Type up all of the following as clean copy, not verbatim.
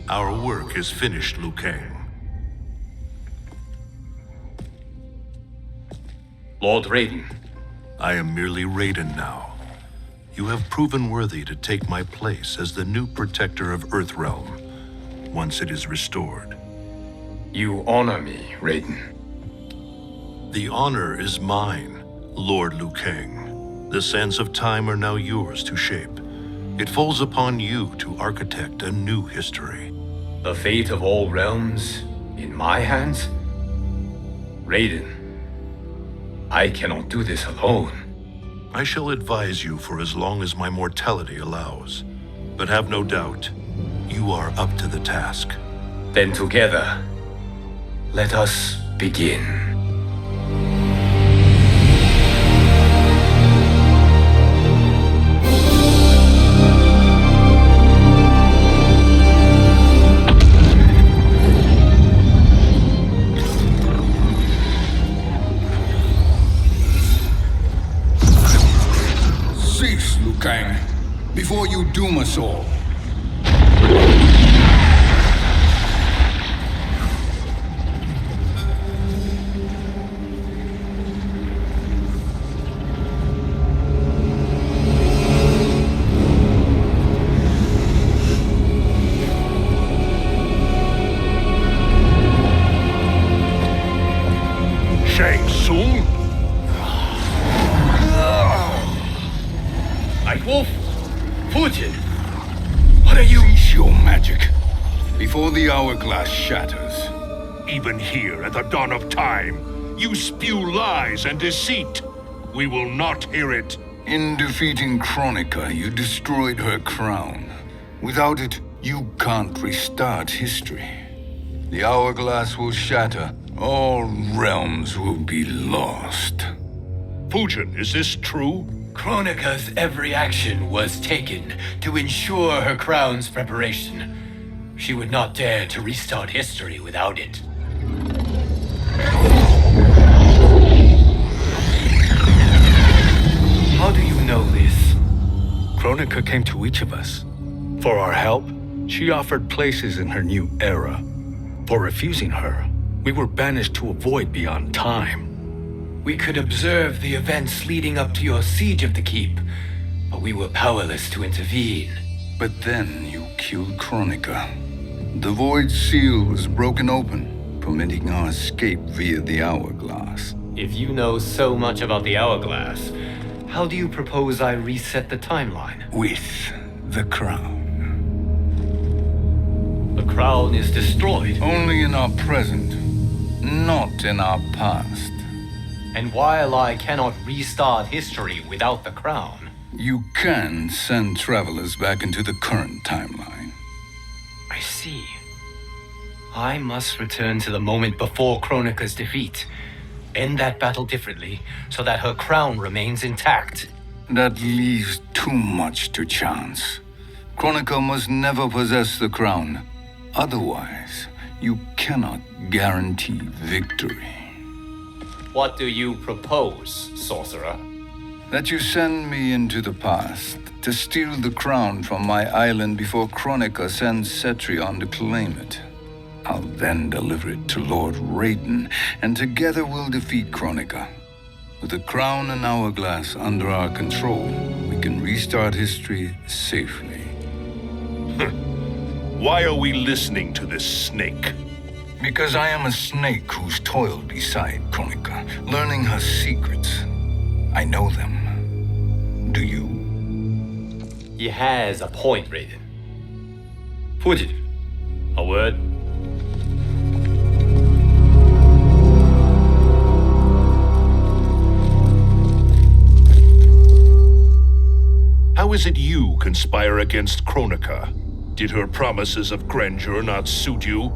Our work is finished, Liu Kang. Lord Raiden. I am merely Raiden now. You have proven worthy to take my place as the new protector of Earthrealm, once it is restored. You honor me, Raiden. The honor is mine, Lord Liu Kang. The sands of time are now yours to shape. It falls upon you to architect a new history. The fate of all realms in my hands? Raiden, I cannot do this alone. I shall advise you for as long as my mortality allows. But have no doubt, you are up to the task. Then together, let us begin. Cease, Liu Kang, before you doom us all. Shang Tsung? Wolf, Putin, what are you? Cease your magic, before the hourglass shatters. Even here at the dawn of time, you spew lies and deceit. We will not hear it. In defeating Kronika, you destroyed her crown. Without it, you can't restart history. The hourglass will shatter. All realms will be lost. Fujin, is this true? Kronika's every action was taken to ensure her crown's preparation. She would not dare to restart history without it. How do you know this? Kronika came to each of us. For our help, she offered places in her new era. For refusing her, we were banished to a void beyond time. We could observe the events leading up to your siege of the keep, but we were powerless to intervene. But then you killed Kronika. The void seal was broken open, permitting our escape via the hourglass. If you know so much about the hourglass, how do you propose I reset the timeline? With the crown. The crown is destroyed. Only in our present, not in our past. And while I cannot restart history without the crown, You can send travelers back into the current timeline. I see. I must return to the moment before Kronika's defeat. End that battle differently, so that her crown remains intact. That leaves too much to chance. Kronika must never possess the crown. Otherwise, you cannot guarantee victory. What do you propose, sorcerer? That you send me into the past to steal the crown from my island before Kronika sends Cetrion to claim it. I'll then deliver it to Lord Raiden, and together we'll defeat Kronika. With the crown and hourglass under our control, we can restart history safely. Why are we listening to this snake? Because I am a snake who's toiled beside Kronika, learning her secrets. I know them. Do you? He has a point, Raiden. Fujin, a word? How is it you conspire against Kronika? Did her promises of grandeur not suit you?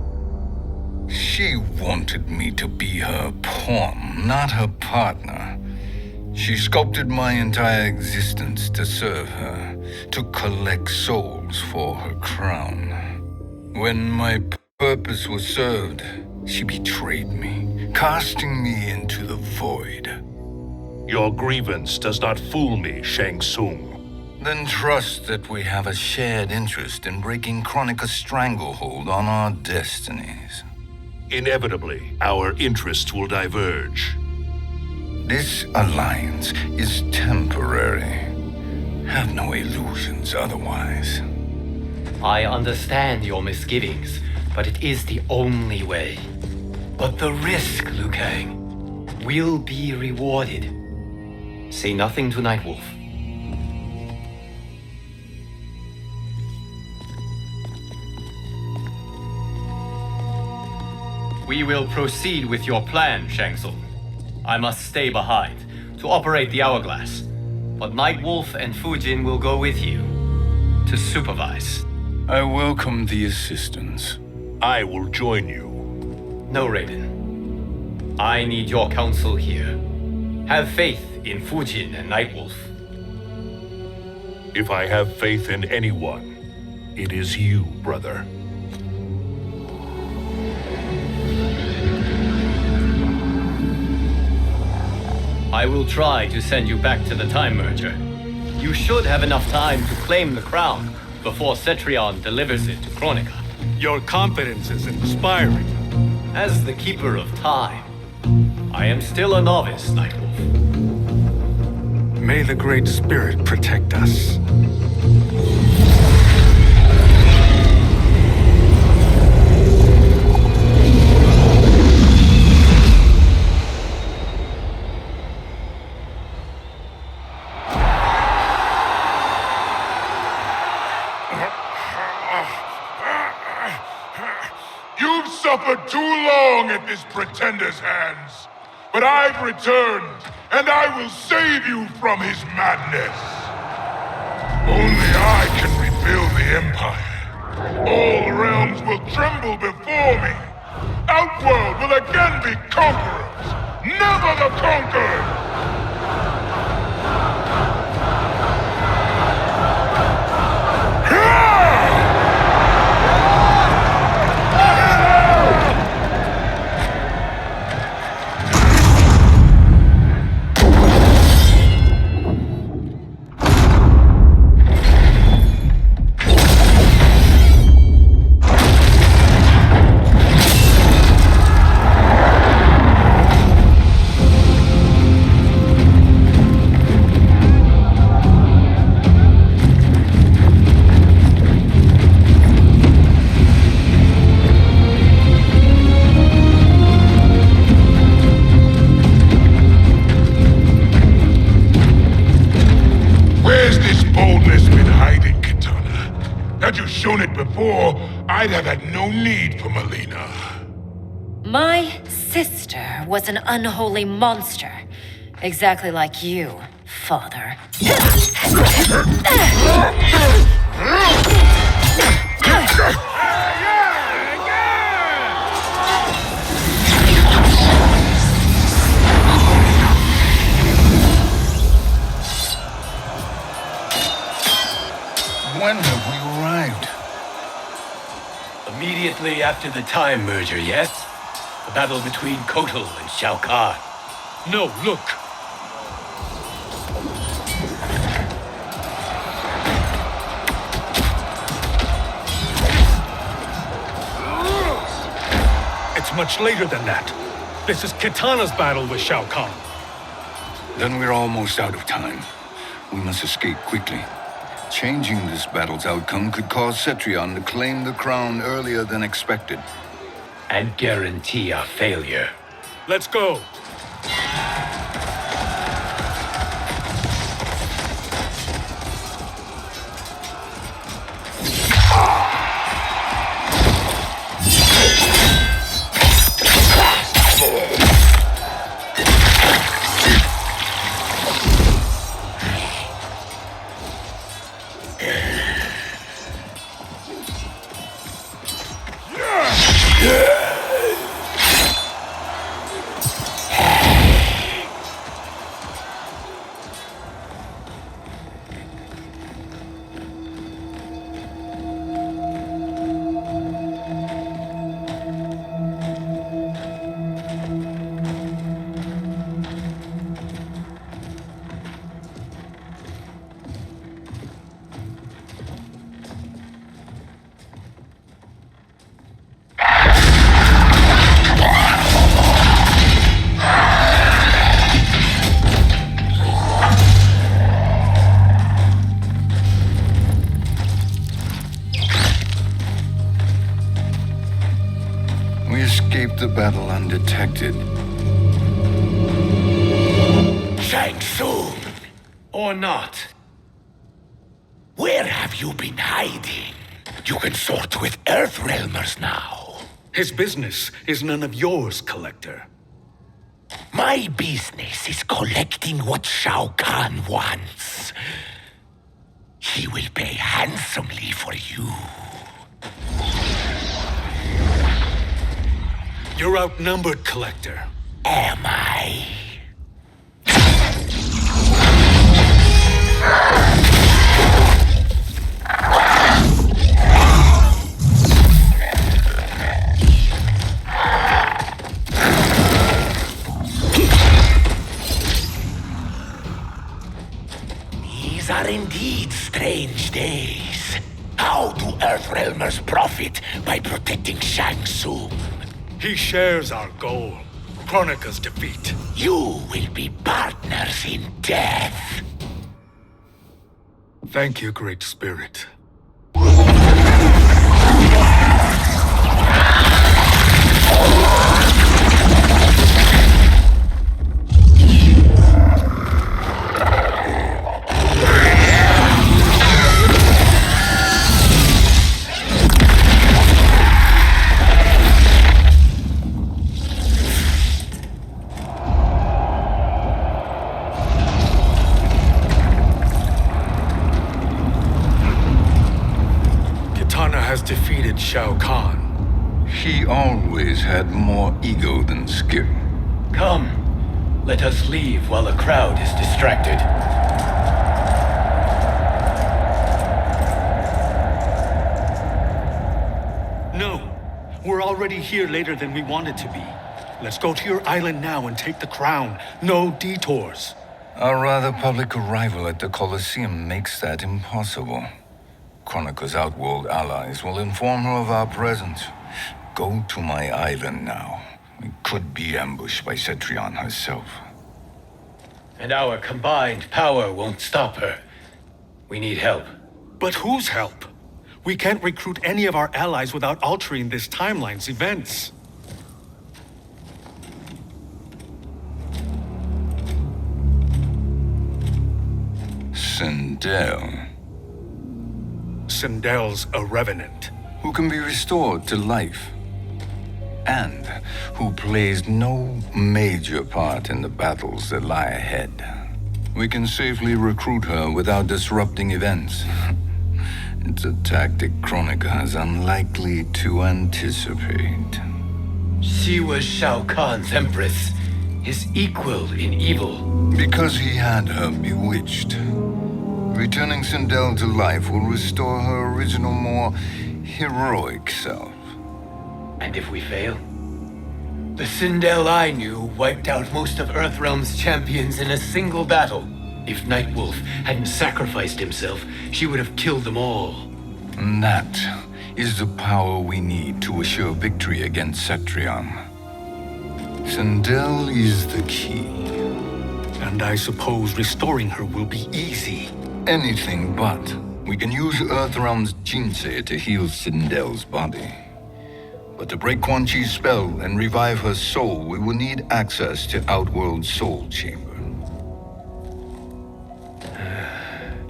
She wanted me to be her pawn, not her partner. She sculpted my entire existence to serve her, to collect souls for her crown. When my purpose was served, she betrayed me, casting me into the void. Your grievance does not fool me, Shang Tsung. Then trust that we have a shared interest in breaking Chronica's stranglehold on our destinies. Inevitably, our interests will diverge. This alliance is temporary. Have no illusions otherwise. I understand your misgivings, but it is the only way. But the risk, Liu Kang, will be rewarded. Say nothing to Nightwolf. We will proceed with your plan, Shang Tsung. I must stay behind to operate the Hourglass, but Nightwolf and Fujin will go with you to supervise. I welcome the assistance. I will join you. No, Raiden. I need your counsel here. Have faith in Fujin and Nightwolf. If I have faith in anyone, it is you, brother. I will try to send you back to the Time Merger. You should have enough time to claim the crown before Cetrion delivers it to Kronika. Your confidence is inspiring. As the Keeper of Time, I am still a novice, Nightwolf. May the Great Spirit protect us. You've suffered too long at this pretender's hands. But I've returned, and I will save you from his madness. Only I can rebuild the Empire. All realms will tremble before me. Outworld will again be conquerors, never the conquered! Shown it before, I'd have had no need for Melina. My sister was an unholy monster. Exactly like you, father. When have we arrived? Immediately after the Time Merger, yes? The battle between Kotal and Shao Kahn. No, look! It's much later than that. This is Kitana's battle with Shao Kahn. Then we're almost out of time. We must escape quickly. Changing this battle's outcome could cause Cetrion to claim the crown earlier than expected. And guarantee a failure. Let's go! escaped the battle undetected. Shang Tsung, Or not. where have you been hiding? You can sort with Earthrealmers now. His business is none of yours, Collector. My business is collecting what Shao Kahn wants. He will pay handsomely for you. You're outnumbered, Collector. Am I? These are indeed strange days. How do Earthrealmers profit by protecting Shang Tsung? He shares our goal. Kronika's defeat. You will be partners in death. Thank you, Great Spirit. Has defeated Shao Kahn. He always had more ego than skill. Come, let us leave while the crowd is distracted. No, we're already here later than we wanted to be. Let's go to your island now and take the crown. No detours. Our rather public arrival at the Colosseum makes that impossible. Kronika's outworld allies will inform her of our presence. Go to my island now. We could be ambushed by Cetrion herself. And our combined power won't stop her. We need help. But whose help? We can't recruit any of our allies without altering this timeline's events. Sindel, Sindel's a revenant. who can be restored to life, and who plays no major part in the battles that lie ahead. We can safely recruit her without disrupting events. It's a tactic Kronika is unlikely to anticipate. She was Shao Kahn's empress, his equal in evil. Because he had her bewitched. Returning Sindel to life will restore her original, more heroic self. And if we fail? The Sindel I knew wiped out most of Earthrealm's champions in a single battle. If Nightwolf hadn't sacrificed himself, she would have killed them all. And that is the power we need to assure victory against Cetrion. Sindel is the key. And I suppose restoring her will be easy. Anything but. We can use Earthrealm's Jinsei to heal Sindel's body. But to break Quan Chi's spell and revive her soul, we will need access to Outworld's Soul Chamber.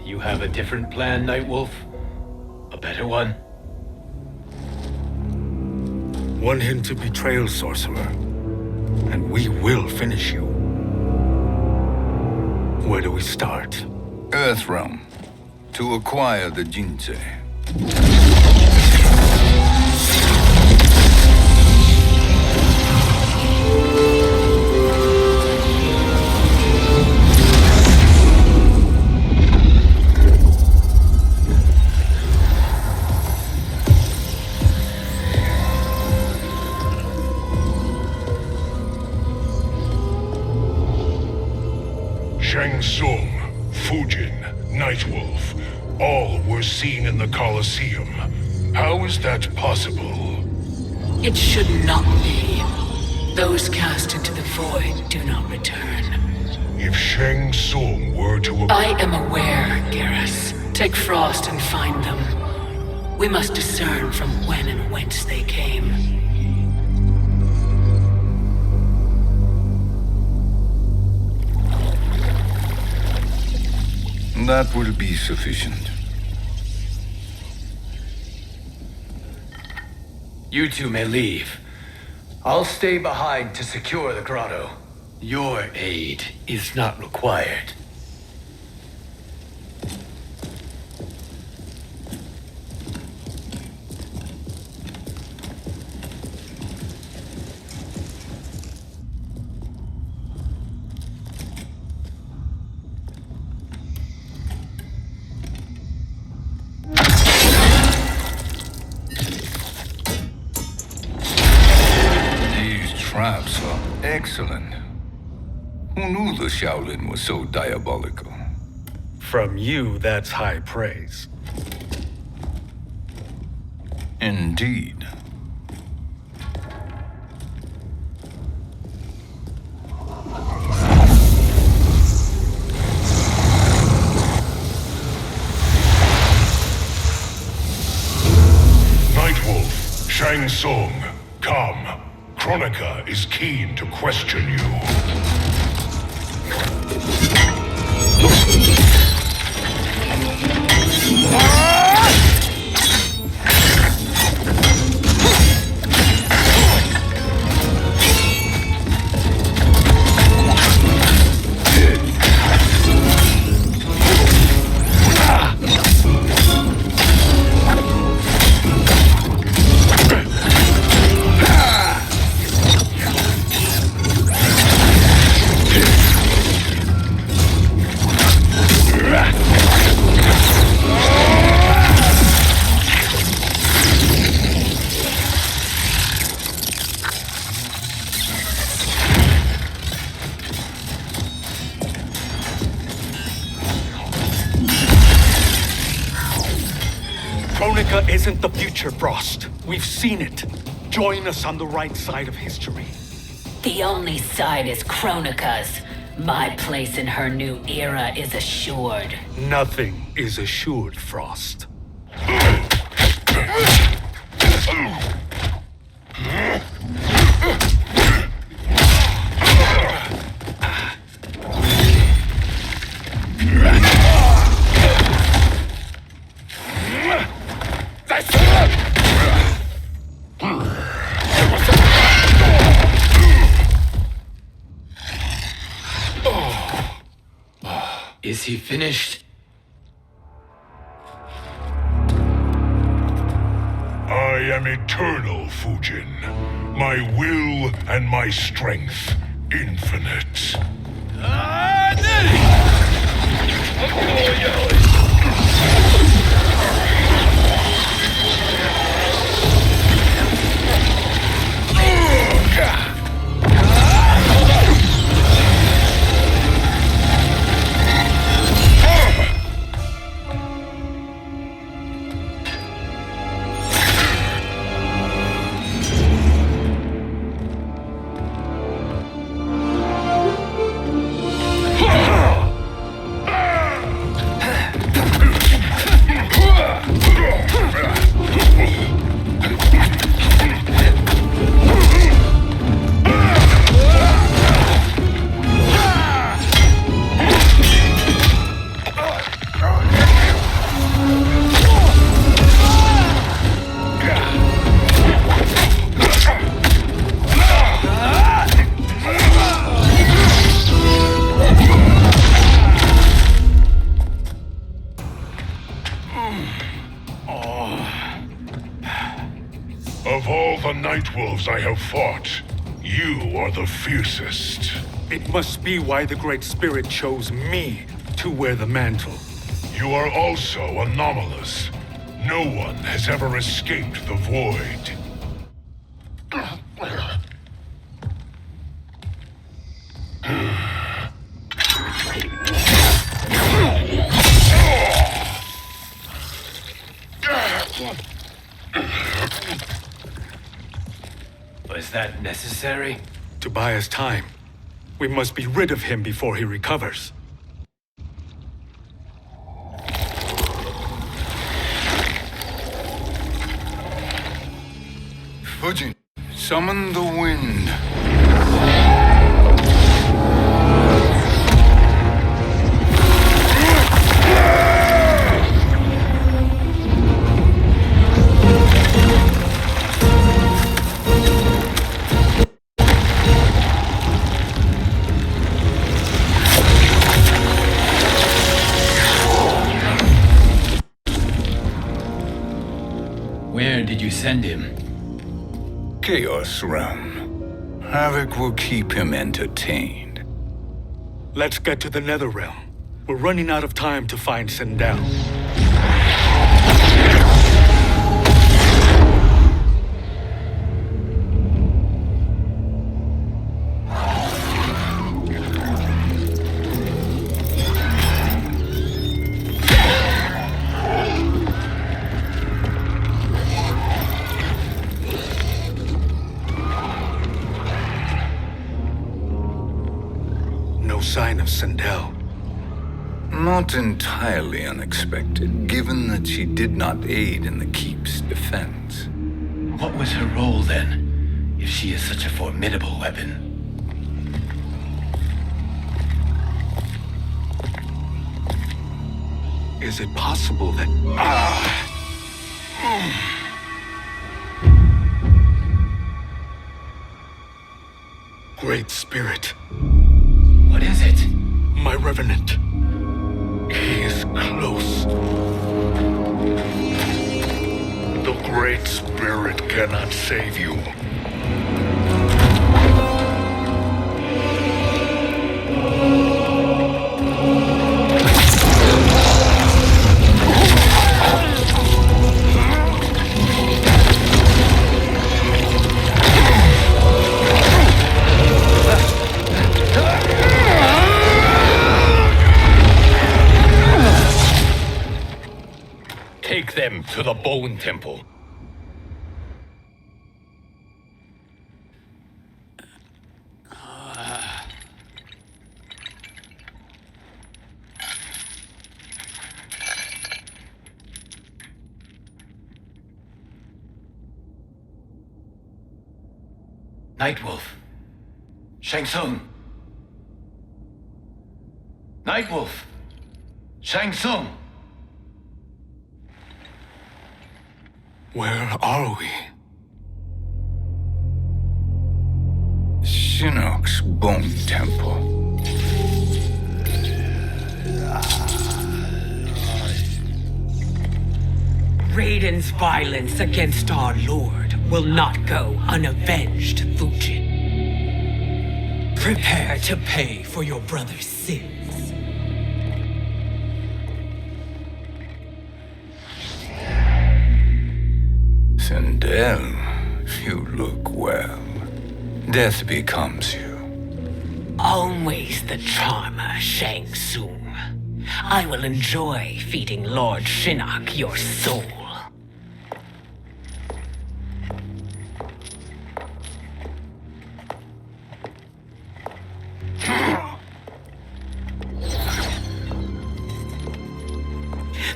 You have a different plan, Nightwolf? A better one? One hint to betrayal, sorcerer, and we will finish you. Where do we start? Earthrealm. To acquire the Jinsei. Shang Tsung, Fujin, Nightwolf, all were seen in the Colosseum. How is that possible? It should not be. Those cast into the void do not return. If Shang Tsung were to... I am aware, Garrus. Take Frost and find them. We must discern from when and whence they came. That will be sufficient. You two may leave. I'll stay behind to secure the grotto. Your aid is not required. Traps are excellent. Who knew the Shaolin was so diabolical? From you, that's high praise. Indeed. Nightwolf, Shang Tsung, come. Kronika is keen to question you. Kronika isn't the future, Frost. We've seen it. Join us on the right side of history. The only side is Kronika's. My place in her new era is assured. Nothing is assured, Frost. Is he finished? I am eternal, Fujin. My will and my strength infinite. Of all the Nightwolves I have fought, you are the fiercest. It must be why the Great Spirit chose me to wear the mantle. You are also anomalous. No one has ever escaped the void. Was that necessary? To buy us time. We must be rid of him before he recovers. Fujin, summon the wind. Chaos Realm. Havoc will keep him entertained. Let's get to the Netherrealm. We're running out of time to find Sindel. No sign of Sindel. Not entirely unexpected, given that she did not aid in the Keep's defense. What was her role then, if she is such a formidable weapon? Is it possible that... Great Spirit. What is it? My Revenant. He is close. The Great Spirit cannot save you. Take them to the Bone Temple. Nightwolf. Shang Tsung. Nightwolf. Shang Tsung. Where are we? Shinnok's Bone Temple. Raiden's violence against our Lord will not go unavenged, Fujin. Prepare to pay for your brother's sins. Sindel, you look well. Death becomes you. Always the charmer, Shang Tsung. I will enjoy feeding Lord Shinnok your soul.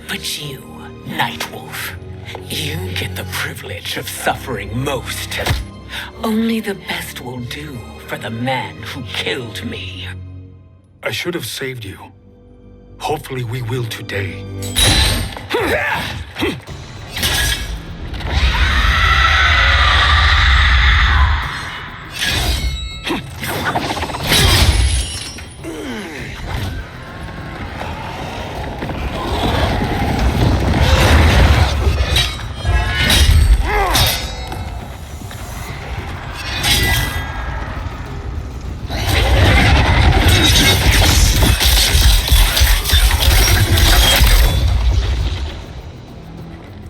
But you, Nightwolf, you get the privilege of suffering most. Only the best will do for the man who killed me. I should have saved you. Hopefully we will today.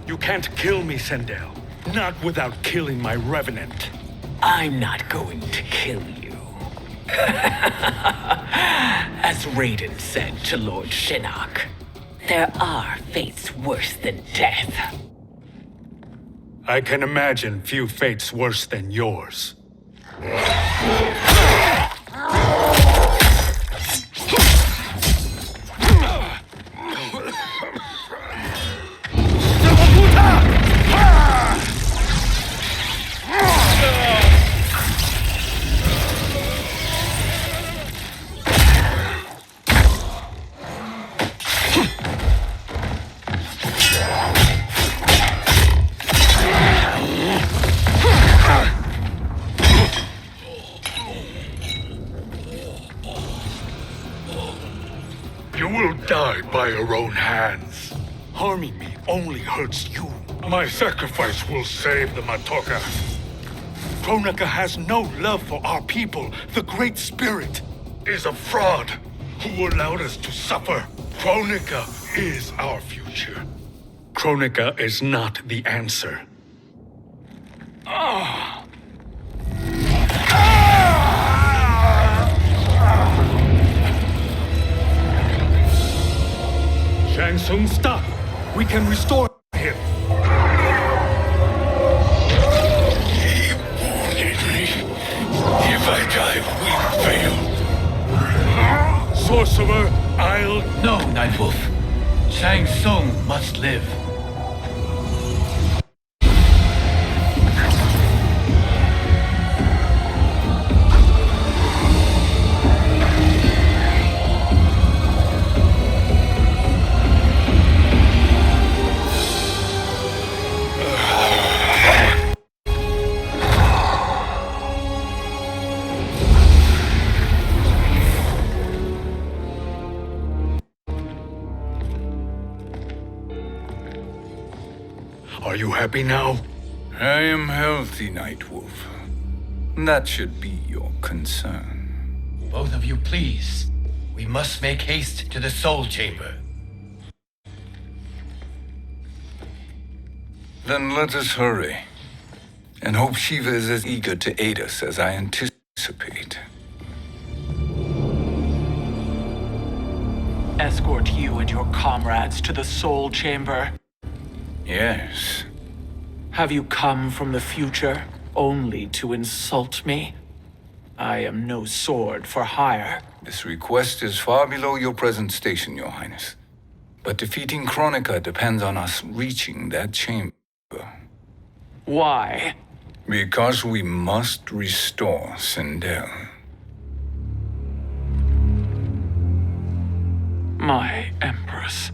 You can't kill me, Sindel. Not without killing my Revenant. I'm not going to kill you. As Raiden said to Lord Shinnok, there are fates worse than death. I can imagine few fates worse than yours. You will die by your own hands. Harming me only hurts you. My sacrifice will save the Matoka. Kronika has no love for our people. The Great Spirit is a fraud who allowed us to suffer. Kronika is our future. Kronika is not the answer. Shang Tsung, stop! We can restore him. He wounded me. If I die, we fail. Sorcerer, I'll... No, Nightwolf. Shang Tsung must live. Are you happy now? I am healthy, Nightwolf. That should be your concern. Both of you, please. We must make haste to the Soul Chamber. Then let us hurry. And hope Shiva is as eager to aid us as I anticipate. Escort you and your comrades to the Soul Chamber. Yes. Have you come from the future only to insult me? I am no sword for hire. This request is far below your present station, Your Highness. But defeating Kronika depends on us reaching that chamber. Why? Because we must restore Sindel. My Empress.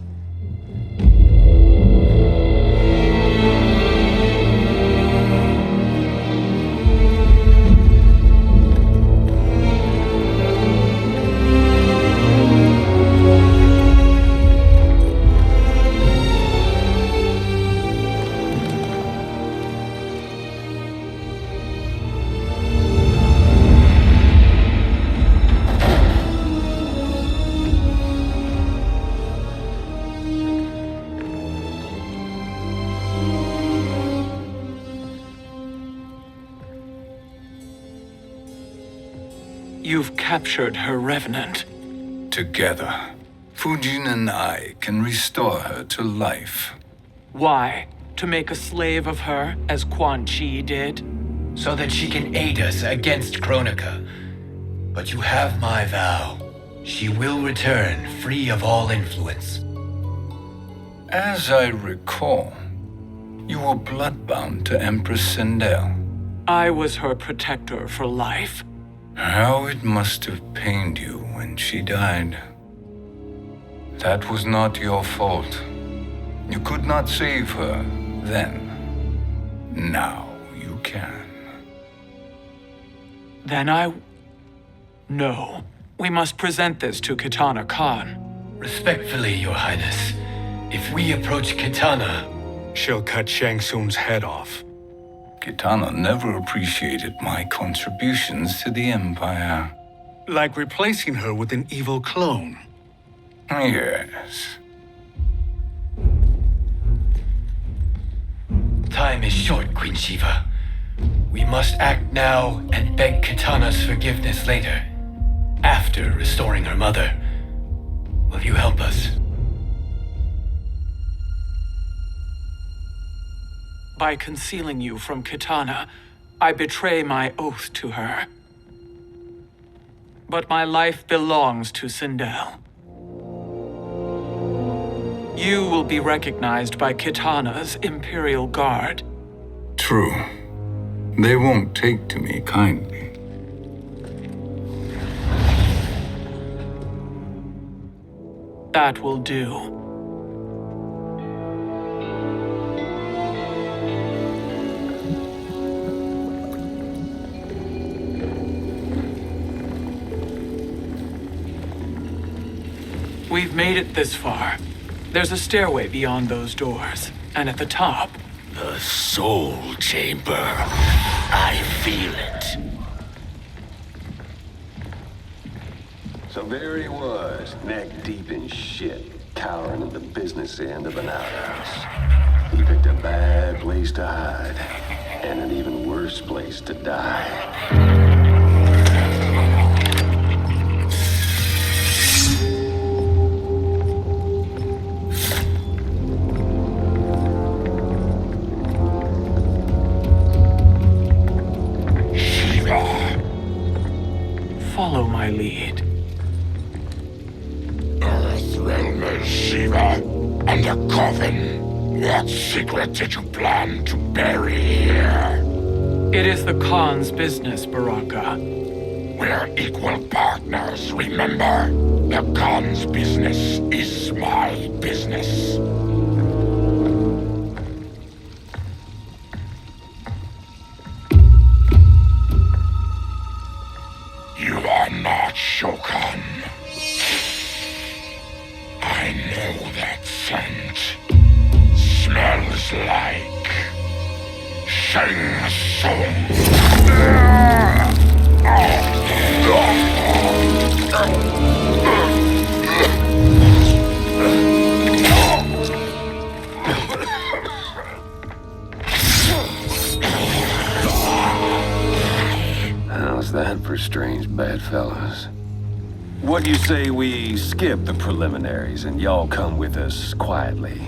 You've captured her revenant. Together, Fujin and I can restore her to life. Why? To make a slave of her, as Quan Chi did? So that she can aid us against Kronika. But you have my vow. She will return free of all influence. As I recall, you were bloodbound to Empress Sindel. I was her protector for life. How it must have pained you when she died. That was not your fault. You could not save her then. Now you can. Then No. We must present this to Kitana Khan. Respectfully, Your Highness, if we approach Kitana, She'll cut Shang Tsung's head off. Kitana never appreciated my contributions to the Empire. Like replacing her with an evil clone. Yes. time is short, Queen Shiva. We must act now and beg Kitana's forgiveness later, after restoring her mother. Will you help us? By concealing you from Kitana, I betray my oath to her. But my life belongs to Sindel. You will be recognized by Kitana's Imperial Guard. True. They won't take to me kindly. That will do. We've made it this far. There's a stairway beyond those doors, and at the top... The Soul Chamber. I feel it. So there he was, neck deep in shit, cowering at the business end of an outhouse. He picked a bad place to hide, and an even worse place to die. Follow my lead. Earthrealmer Shiva, and a coffin. What secret did you plan to bury here? It is the Khan's business, Baraka. We're equal partners, remember? The Khan's business is my business. You are not Shokan. I know that scent. Smells like Shang Tsung. How's that for strange bedfellows? What do you say we skip the preliminaries and y'all come with us quietly?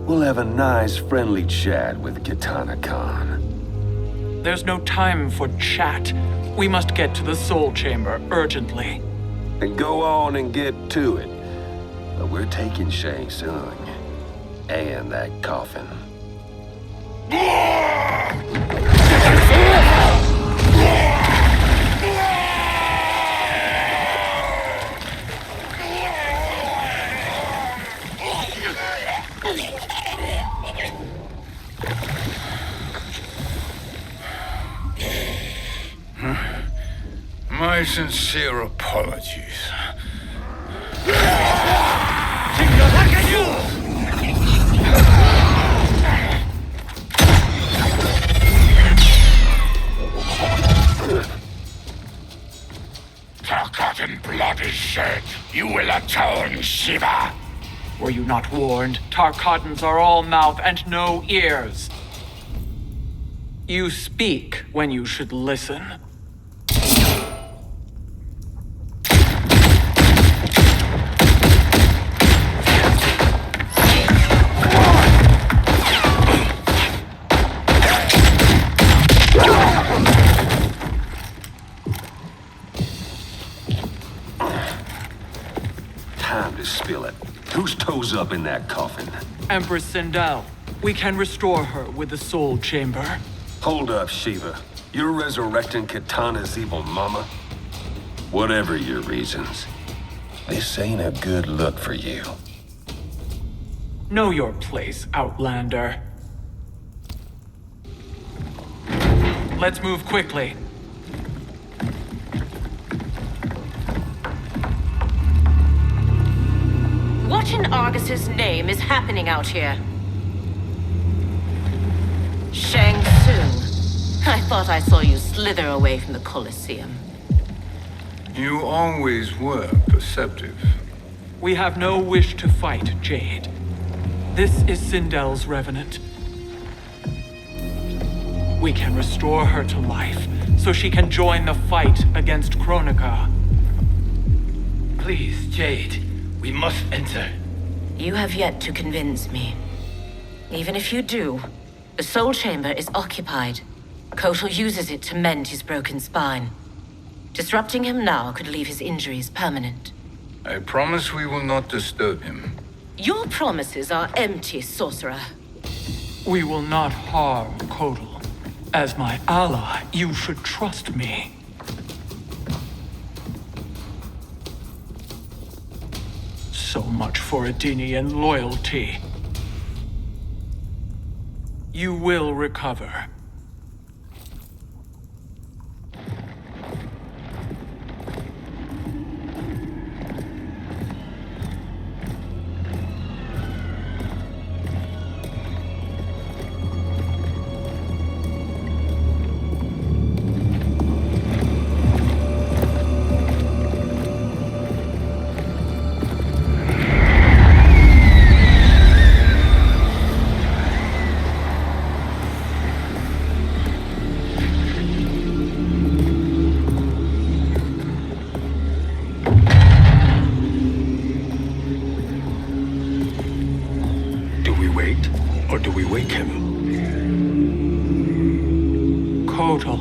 We'll have a nice, friendly chat with Kitana Khan. There's no time for chat. We must get to the Soul Chamber urgently. And go on and get to it. But we're taking Shang Tsung. And that coffin. My sincere apologies. Forgotten blood is shed. You will atone, Shiva. Were you not warned? Tarkatans are all mouth and no ears. You speak when you should listen. Time to spill it. Whose toes up in that coffin? Empress Sindel, we can restore her with the Soul Chamber. Hold up, Shiva. You're resurrecting Kitana's evil mama? Whatever your reasons, this ain't a good look for you. Know your place, Outlander. Let's move quickly. What in Argus's name is happening out here? Shang Tsung. I thought I saw you slither away from the Colosseum. You always were perceptive. We have no wish to fight, Jade. This is Sindel's revenant. We can restore her to life, so she can join the fight against Kronika. Please, Jade, we must enter. You have yet to convince me. Even if you do, the Soul Chamber is occupied. Kotal uses it to mend his broken spine. Disrupting him now could leave his injuries permanent. I promise we will not disturb him. Your promises are empty, sorcerer. We will not harm Kotal. As my ally, you should trust me. So much for Adenian loyalty. You will recover. Kotal.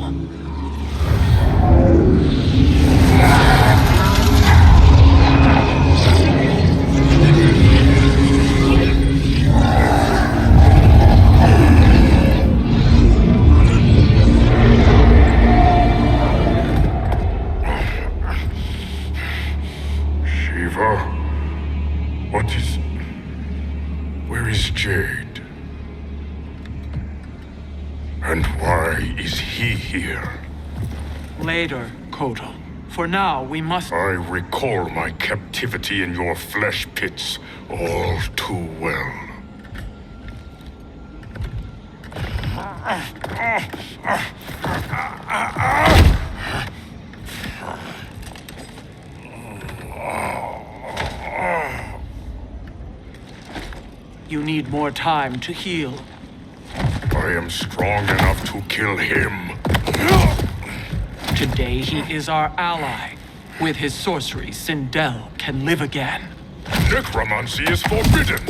Shiva? What is... Where is Jade? And why is he here? Later, Kotal. For now, we must... I recall my captivity in your flesh pits all too well. You need more time to heal. I am strong enough to kill him. Today, he is our ally. With his sorcery, Sindel can live again. Necromancy is forbidden.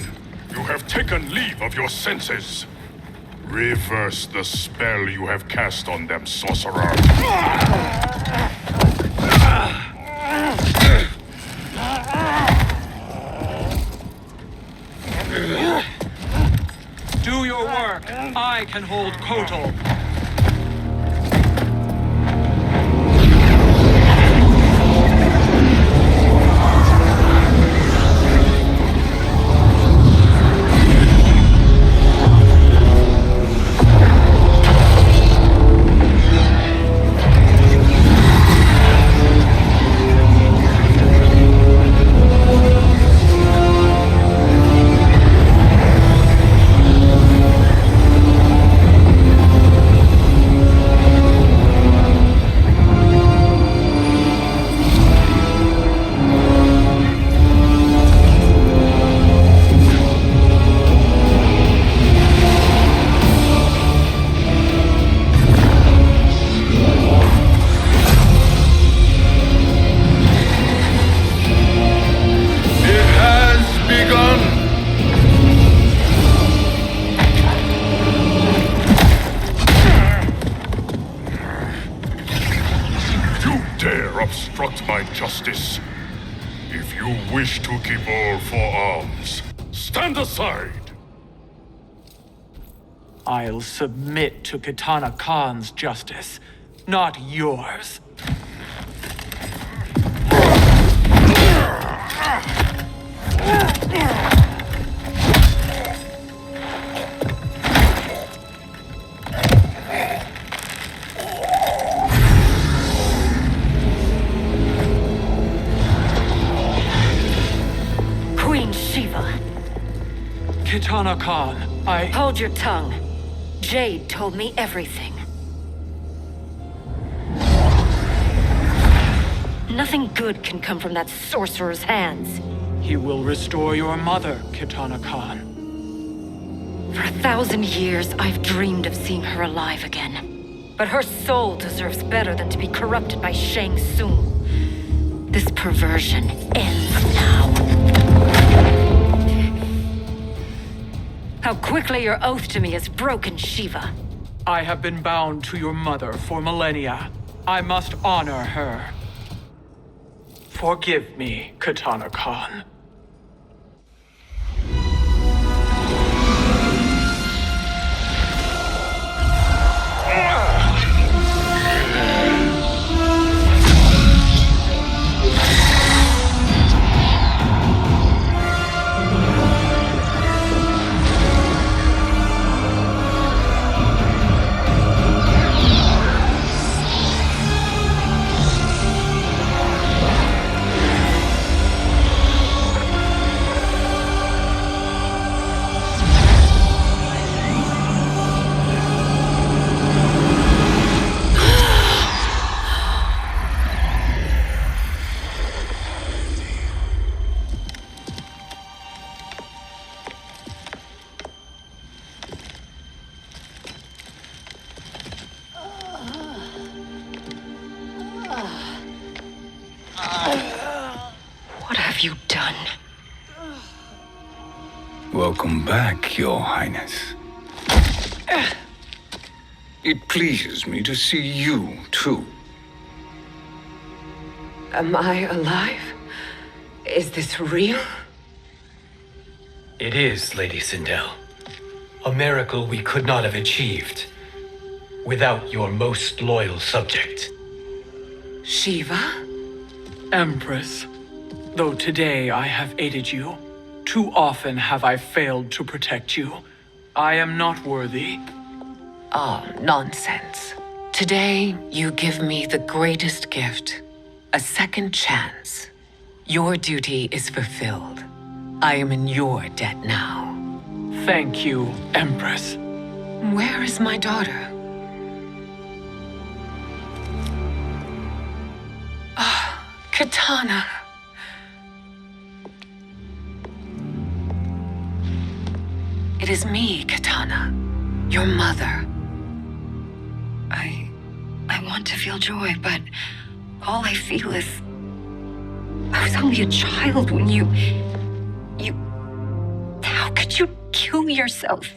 You have taken leave of your senses. Reverse the spell you have cast on them, sorcerer. Do your work. I can hold Kotal. Obstruct my justice. If you wish to keep all four arms, stand aside! I'll submit to Kitana Khan's justice, not yours. Kitana Khan, Hold your tongue. Jade told me everything. Nothing good can come from that sorcerer's hands. He will restore your mother, Kitana Khan. For 1,000 years, I've dreamed of seeing her alive again. But her soul deserves better than to be corrupted by Shang Tsung. This perversion ends now. How quickly your oath to me is broken, Shiva. I have been bound to your mother for millennia. I must honor her. Forgive me, Kitana Khan. What have you done? Welcome back, Your Highness. It pleases me to see you, too. Am I alive? Is this real? It is, Lady Sindel. A miracle we could not have achieved without your most loyal subject. Shiva? Empress, though today I have aided you, too often have I failed to protect you. I am not worthy. Oh, nonsense. Today, you give me the greatest gift. A second chance. Your duty is fulfilled. I am in your debt now. Thank you, Empress. Where is my daughter? Ah, Katana. It is me, Katana. Your mother. I want to feel joy, but all I feel is... I was only a child when you... How could you kill yourself?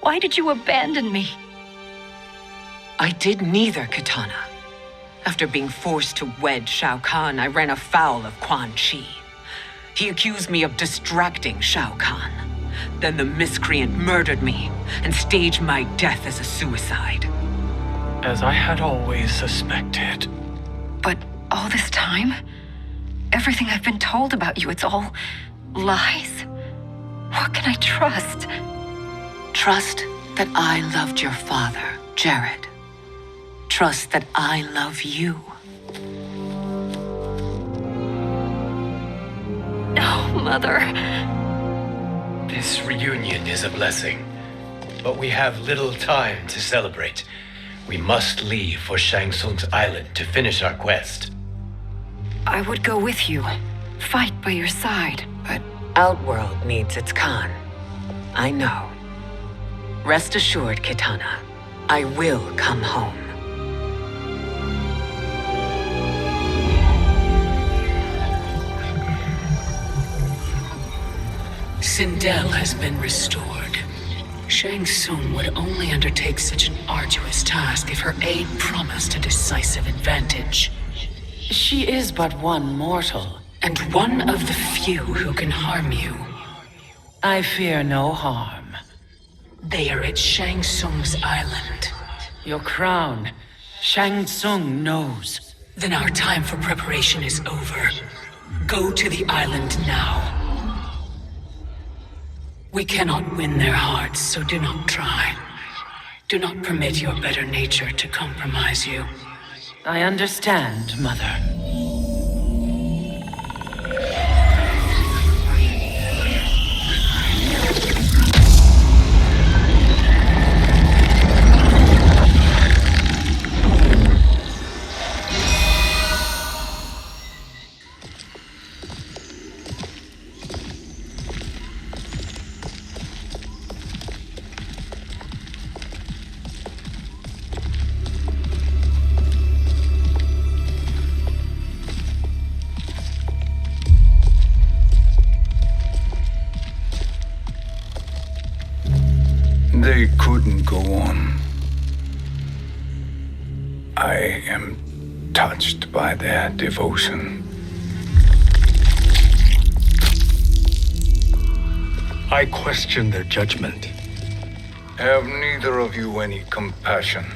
Why did you abandon me? I did neither, Katana. After being forced to wed Shao Kahn, I ran afoul of Quan Chi. He accused me of distracting Shao Kahn. Then the miscreant murdered me and staged my death as a suicide. As I had always suspected. But all this time? Everything I've been told about you, it's all lies? What can I trust? Trust that I loved your father, Jared. Trust that I love you. No, Mother. This reunion is a blessing, but we have little time to celebrate. We must leave for Shang Tsung's island to finish our quest. I would go with you. Fight by your side. But Outworld needs its Khan. I know. Rest assured, Kitana. I will come home. Sindel has been restored. Shang Tsung would only undertake such an arduous task if her aid promised a decisive advantage. She is but one mortal, and one of the few who can harm you. I fear no harm. They are at Shang Tsung's island. Your crown, Shang Tsung knows. Then our time for preparation is over. Go to the island now. We cannot win their hearts, so do not try. Do not permit your better nature to compromise you. I understand, Mother. They couldn't go on. I am touched by their devotion. I question their judgment. Have neither of you any compassion?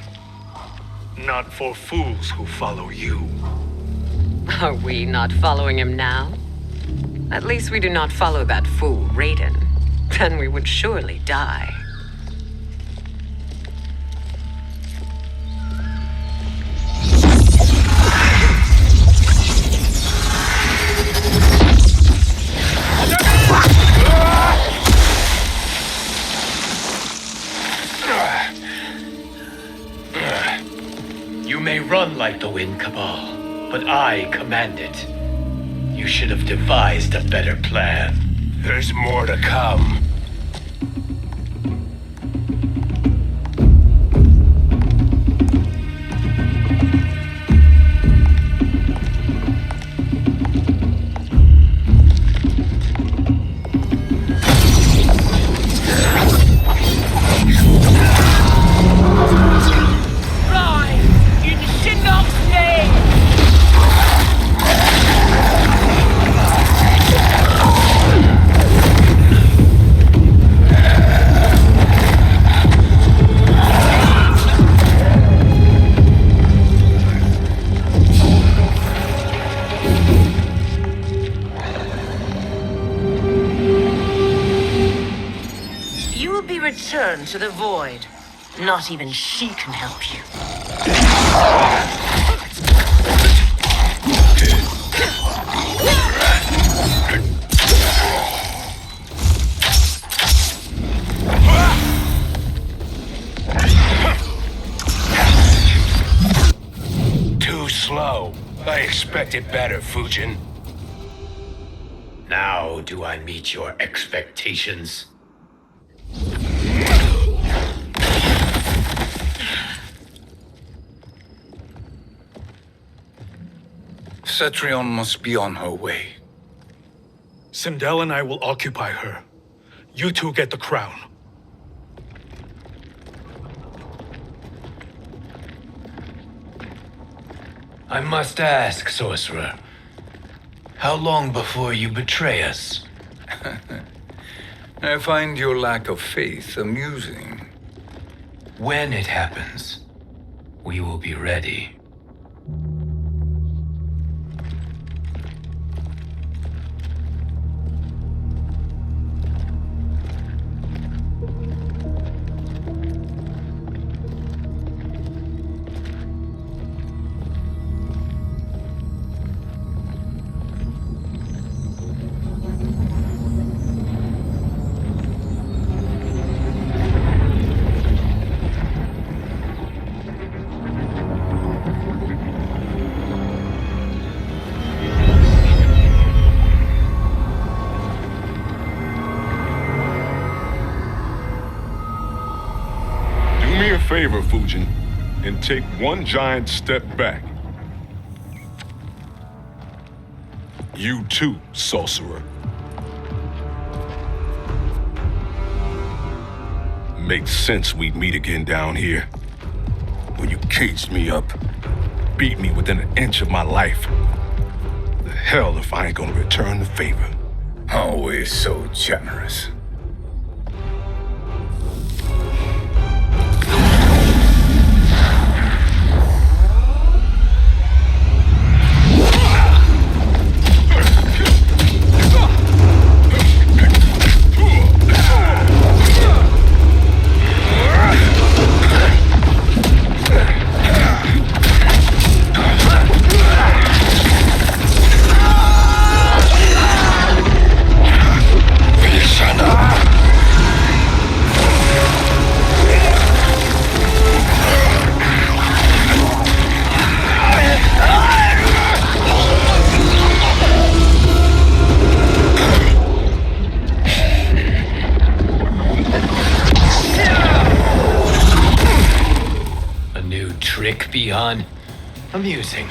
Not for fools who follow you. Are we not following him now? At least we do not follow that fool, Raiden. Then we would surely die. You may run like the wind, Cabal, but I command it. You should have devised a better plan. There's more to come. into the void. Not even she can help you. Too slow. I expected better, Fujin. Now do I meet your expectations? Cetrion must be on her way. Sindel and I will occupy her. You two get the crown. I must ask, sorcerer. How long before you betray us? I find your lack of faith amusing. When it happens, we will be ready. Favor, Fujin, and take one giant step back. You too, sorcerer. Makes sense we'd meet again down here. When you caged me up, beat me within an inch of my life. The hell if I ain't gonna return the favor. Always so generous. Beyond amusing,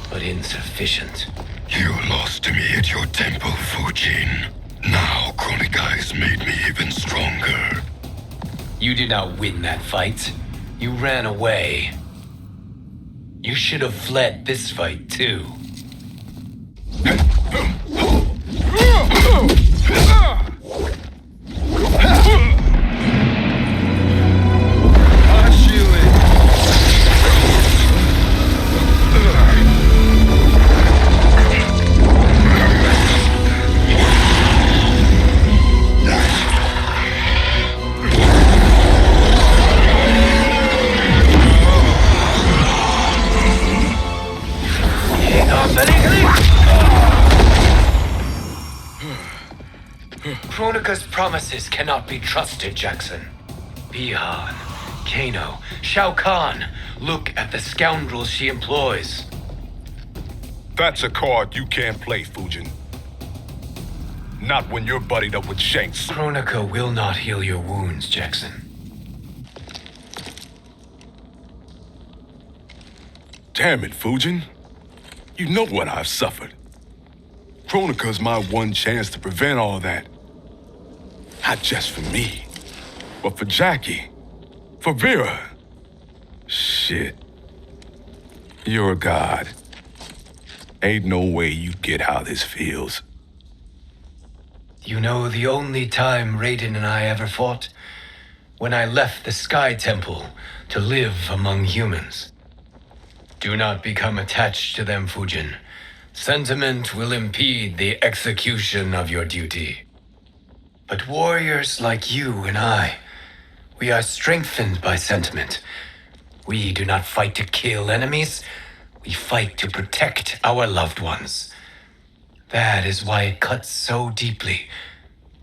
but insufficient. You lost to me at your temple, Fujin. Now Kronika has made me even stronger. You did not win that fight. You ran away. You should have fled this fight, too. Kronika's promises cannot be trusted, Jackson. Bihan, Kano, Shao Kahn. Look at the scoundrels she employs. That's a card you can't play, Fujin. Not when you're buddied up with Shanks. Kronika will not heal your wounds, Jackson. Damn it, Fujin. You know what I've suffered. Kronika's my one chance to prevent all that. Not just for me, but for Jackie, for Vera. Shit. You're a god. Ain't no way you get how this feels. You know the only time Raiden and I ever fought? When I left the Sky Temple to live among humans. Do not become attached to them, Fujin. Sentiment will impede the execution of your duty. But warriors like you and I, We are strengthened by sentiment. We do not fight to kill enemies. We fight to protect our loved ones. That is why it cuts so deeply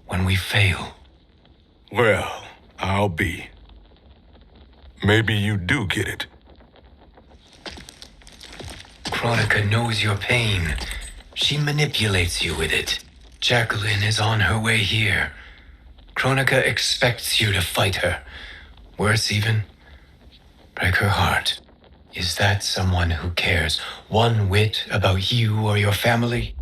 when we fail. Well, I'll be. Maybe you do get it. Kronika knows your pain. She manipulates you with it. Jacqueline is on her way here. Kronika expects you to fight her. Worse even, break her heart. Is that someone who cares one whit about you or your family?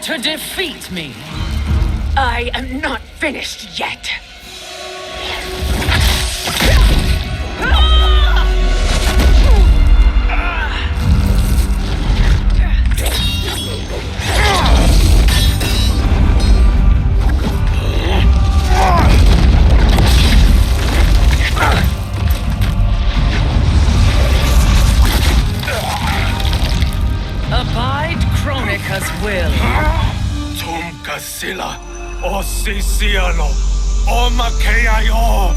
To defeat me. I am not finished yet. Abide Kronika's will. Sila, o Sisialo, o Makeayo.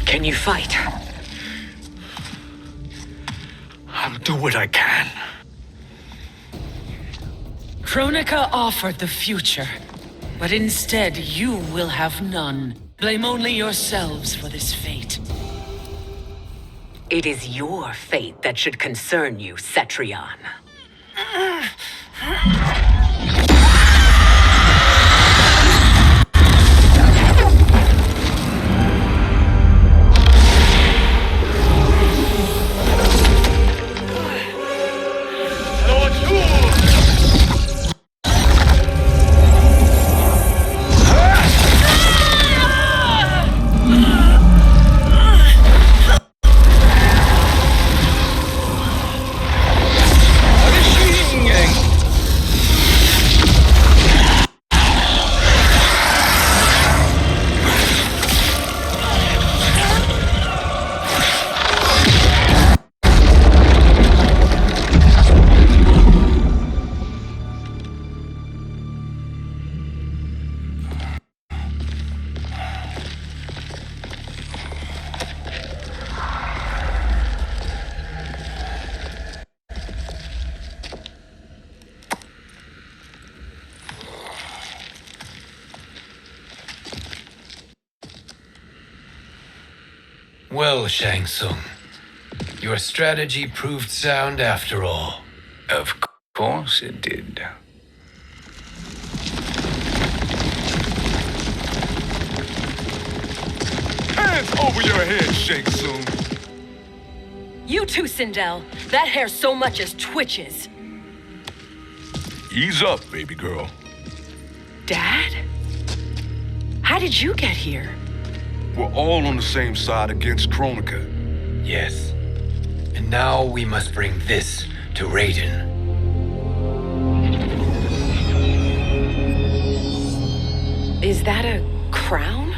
Can you fight? I'll do what I can. Kronika offered the future, but instead you will have none. Blame only yourselves for this fate. It is your fate that should concern you, Cetrion. Well, Shang Tsung, your strategy proved sound after all. Of course it did. Hands over your head, Shang Tsung. You too, Sindel. That hair so much as twitches. Ease up, baby girl. Dad? How did you get here? We're all on the same side against Kronika. Yes. And now we must bring this to Raiden. Is that a crown?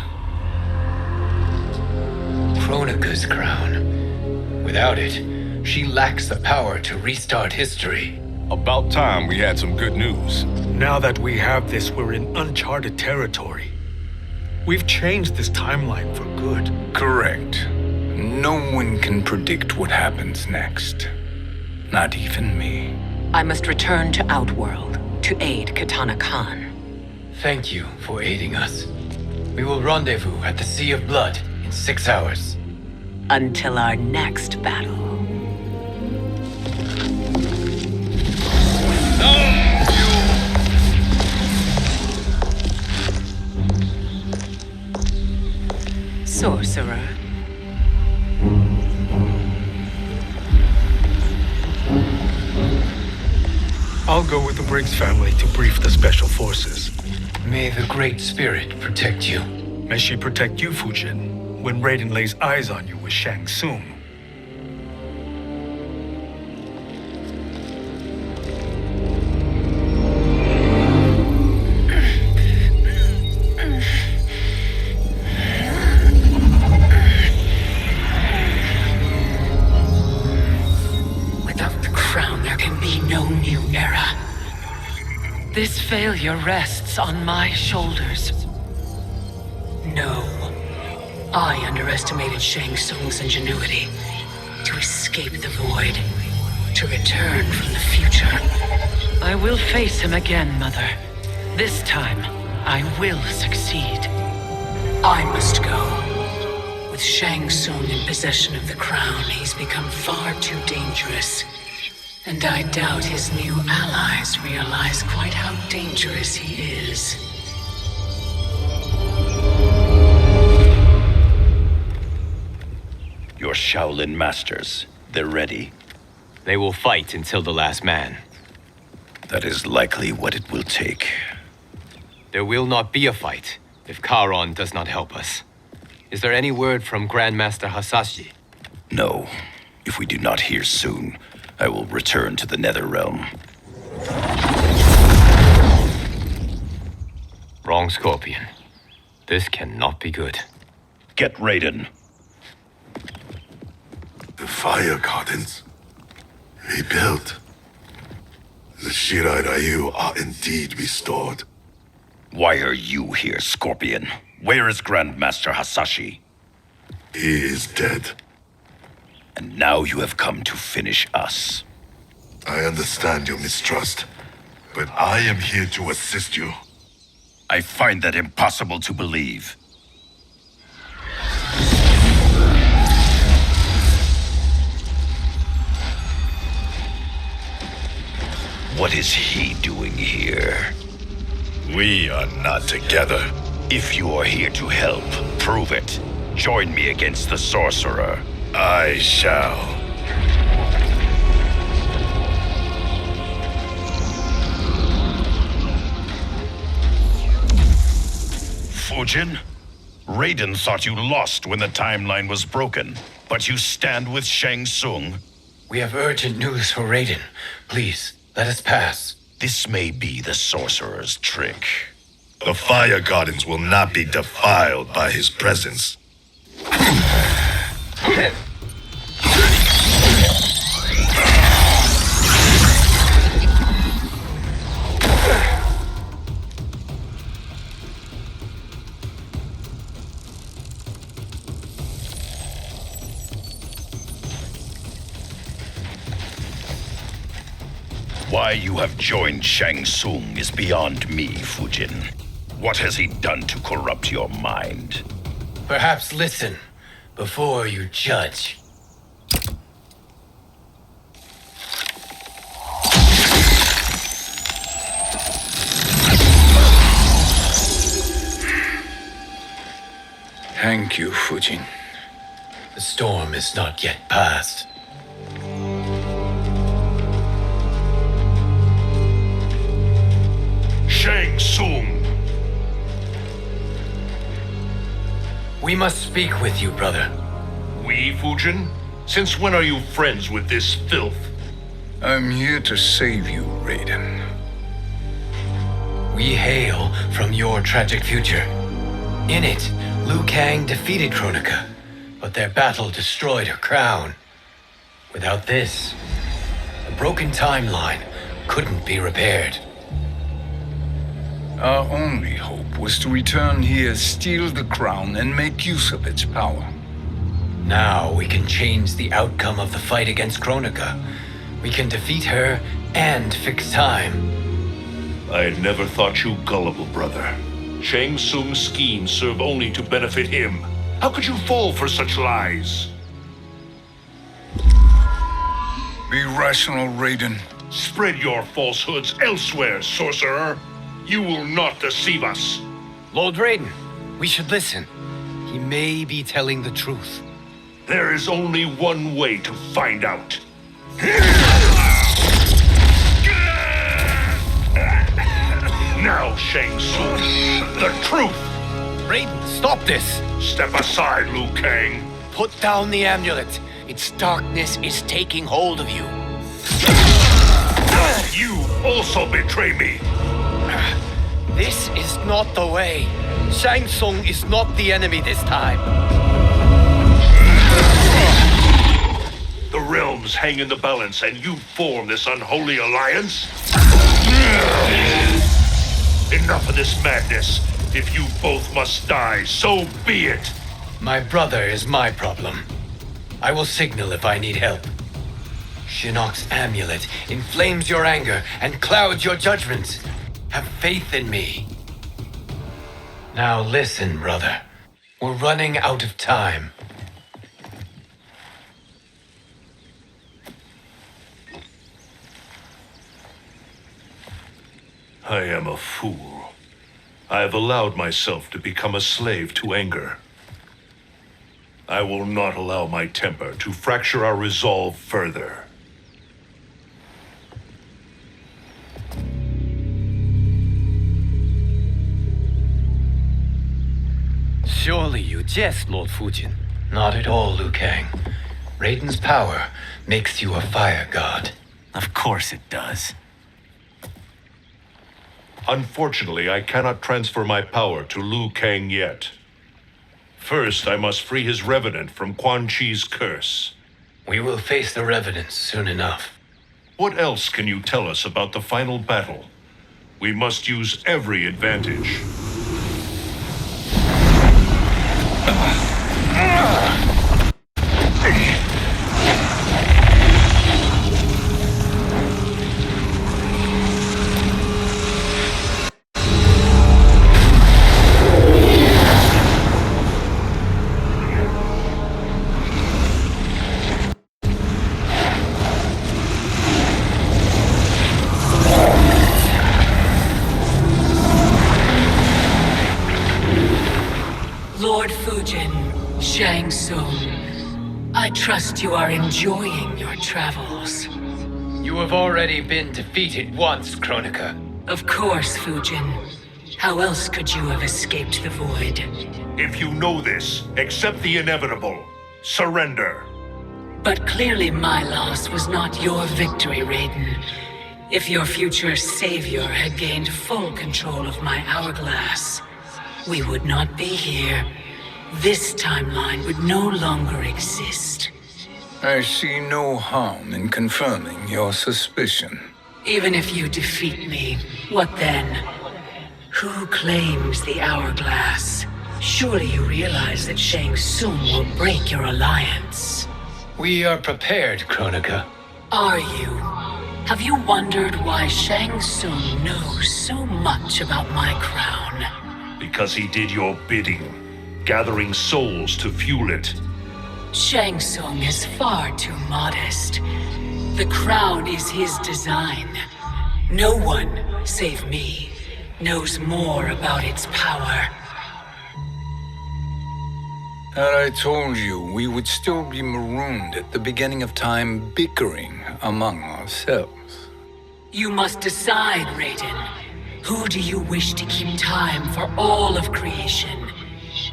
Kronika's crown. Without it, she lacks the power to restart history. About time we had some good news. Now that we have this, we're in uncharted territory. We've changed this timeline for good. Correct. No one can predict what happens next. Not even me. I must return to Outworld to aid Katana Khan. Thank you for aiding us. We will rendezvous at the Sea of Blood in 6 hours. Until our next battle. sorcerer. I'll go with the Briggs family to brief the special forces. May the Great Spirit protect you. May she protect you, Fujin, when Raiden lays eyes on you with Shang Tsung. Without the crown, there can be no new era. This failure rests on my shoulders. No. I underestimated Shang Tsung's ingenuity. To escape the void. To return from the future. I will face him again, Mother. This time, I will succeed. I must go. With Shang Tsung in possession of the crown, he's become far too dangerous. And I doubt his new allies realize quite how dangerous he is. Your Shaolin masters, they're ready. They will fight until the last man. That is likely what it will take. There will not be a fight if Charon does not help us. Is there any word from Grandmaster Hasashi? No. If we do not hear soon, I will return to the Netherrealm. Wrong, Scorpion. This cannot be good. Get Raiden. The fire gardens. Rebuilt. The Shirai Ryu are indeed restored. Why are you here, Scorpion? Where is Grandmaster Hasashi? He is dead. And now you have come to finish us. I understand your mistrust, but I am here to assist you. I find that impossible to believe. What is he doing here? We are not together. If you are here to help, prove it. Join me against the sorcerer. I shall. Fujin? Raiden thought you lost when the timeline was broken, but you stand with Shang Tsung. We have urgent news for Raiden. Please, let us pass. This may be the sorcerer's trick. The fire gardens will not be defiled by his presence. Why you have joined Shang Tsung is beyond me, Fujin. What has he done to corrupt your mind? Perhaps listen before you judge. Thank you, Fujin. The storm is not yet past. Shang Tsung! We must speak with you, brother. We, Fujin? Since when are you friends with this filth? I'm here to save you, Raiden. We hail from your tragic future. In it, Liu Kang defeated Kronika, but their battle destroyed her crown. Without this, the broken timeline couldn't be repaired. Our only hope was to return here, steal the crown, and make use of its power. Now we can change the outcome of the fight against Kronika. We can defeat her and fix time. I had never thought you gullible, brother. Shang Tsung's schemes serve only to benefit him. How could you fall for such lies? Be rational, Raiden. Spread your falsehoods elsewhere, sorcerer. You will not deceive us. Lord Raiden, we should listen. He may be telling the truth. There is only one way to find out. Now, Shang Tsung, the truth! Raiden, stop this! Step aside, Liu Kang. Put down the amulet. Its darkness is taking hold of you. You also betray me. This is not the way. Shang Tsung is not the enemy this time. The realms hang in the balance, and you form this unholy alliance? Enough of this madness. If you both must die, so be it. My brother is my problem. I will signal if I need help. Shinnok's amulet inflames your anger and clouds your judgments. Have faith in me. Now listen, brother. We're running out of time. I am a fool. I have allowed myself to become a slave to anger. I will not allow my temper to fracture our resolve further. Surely you jest, Lord Fujin. Not at all, Liu Kang. Raiden's power makes you a fire god. Of course it does. Unfortunately, I cannot transfer my power to Liu Kang yet. First, I must free his revenant from Quan Chi's curse. We will face the revenants soon enough. What else can you tell us about the final battle? We must use every advantage. Lord Fujin, Shang Tsung, I trust you are enjoying your travels. You have already been defeated once, Kronika. Of course, Fujin. How else could you have escaped the void? If you know this, accept the inevitable. Surrender. But clearly my loss was not your victory, Raiden. If your future savior had gained full control of my hourglass, we would not be here. This timeline would no longer exist. I see no harm in confirming your suspicion. Even if you defeat me, what then? Who claims the hourglass? Surely you realize that Shang Tsung will break your alliance. We are prepared, Kronika. Are you? Have you wondered why Shang Tsung knows so much about my crown? Because he did your bidding, gathering souls to fuel it. Shang Tsung is far too modest. The crown is his design. No one, save me, knows more about its power. Had I told you, we would still be marooned at the beginning of time, bickering among ourselves. You must decide, Raiden. Who do you wish to keep time for all of creation?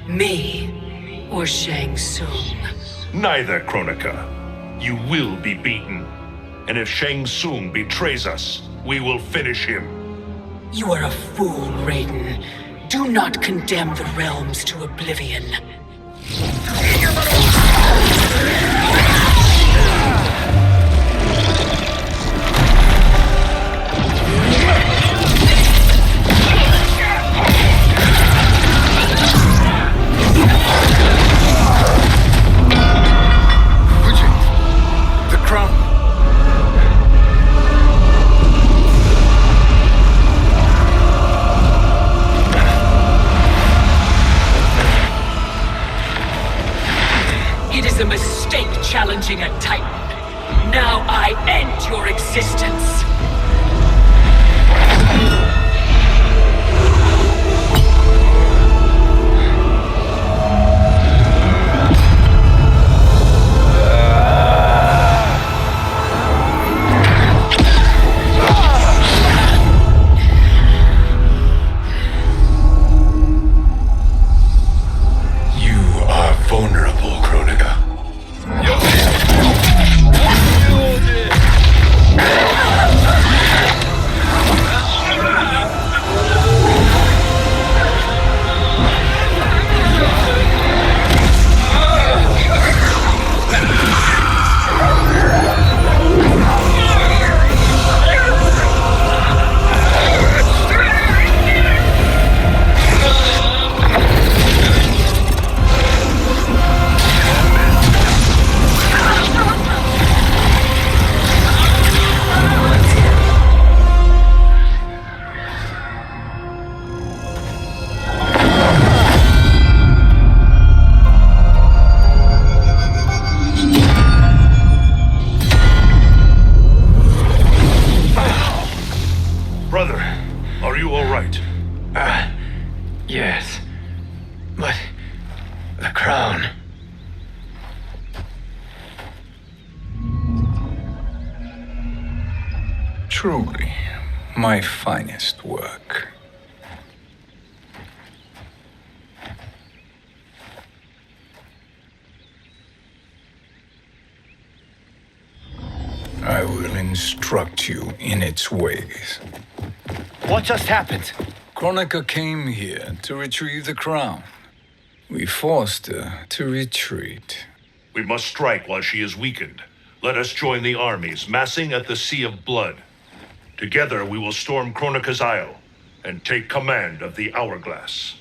Me or Shang Tsung? Neither, Kronika. You will be beaten. And if Shang Tsung betrays us, we will finish him. You are a fool, Raiden. Do not condemn the realms to oblivion. The crown. It is a mistake challenging a Titan. Now I end your existence. vulnerable, Kronika. Brother, are you all right? Yes. But the crown. Truly, my finest work. I will instruct you in its ways. What just happened? Kronika came here to retrieve the crown. We forced her to retreat. We must strike while she is weakened. Let us join the armies massing at the Sea of Blood. Together we will storm Kronika's Isle and take command of the Hourglass.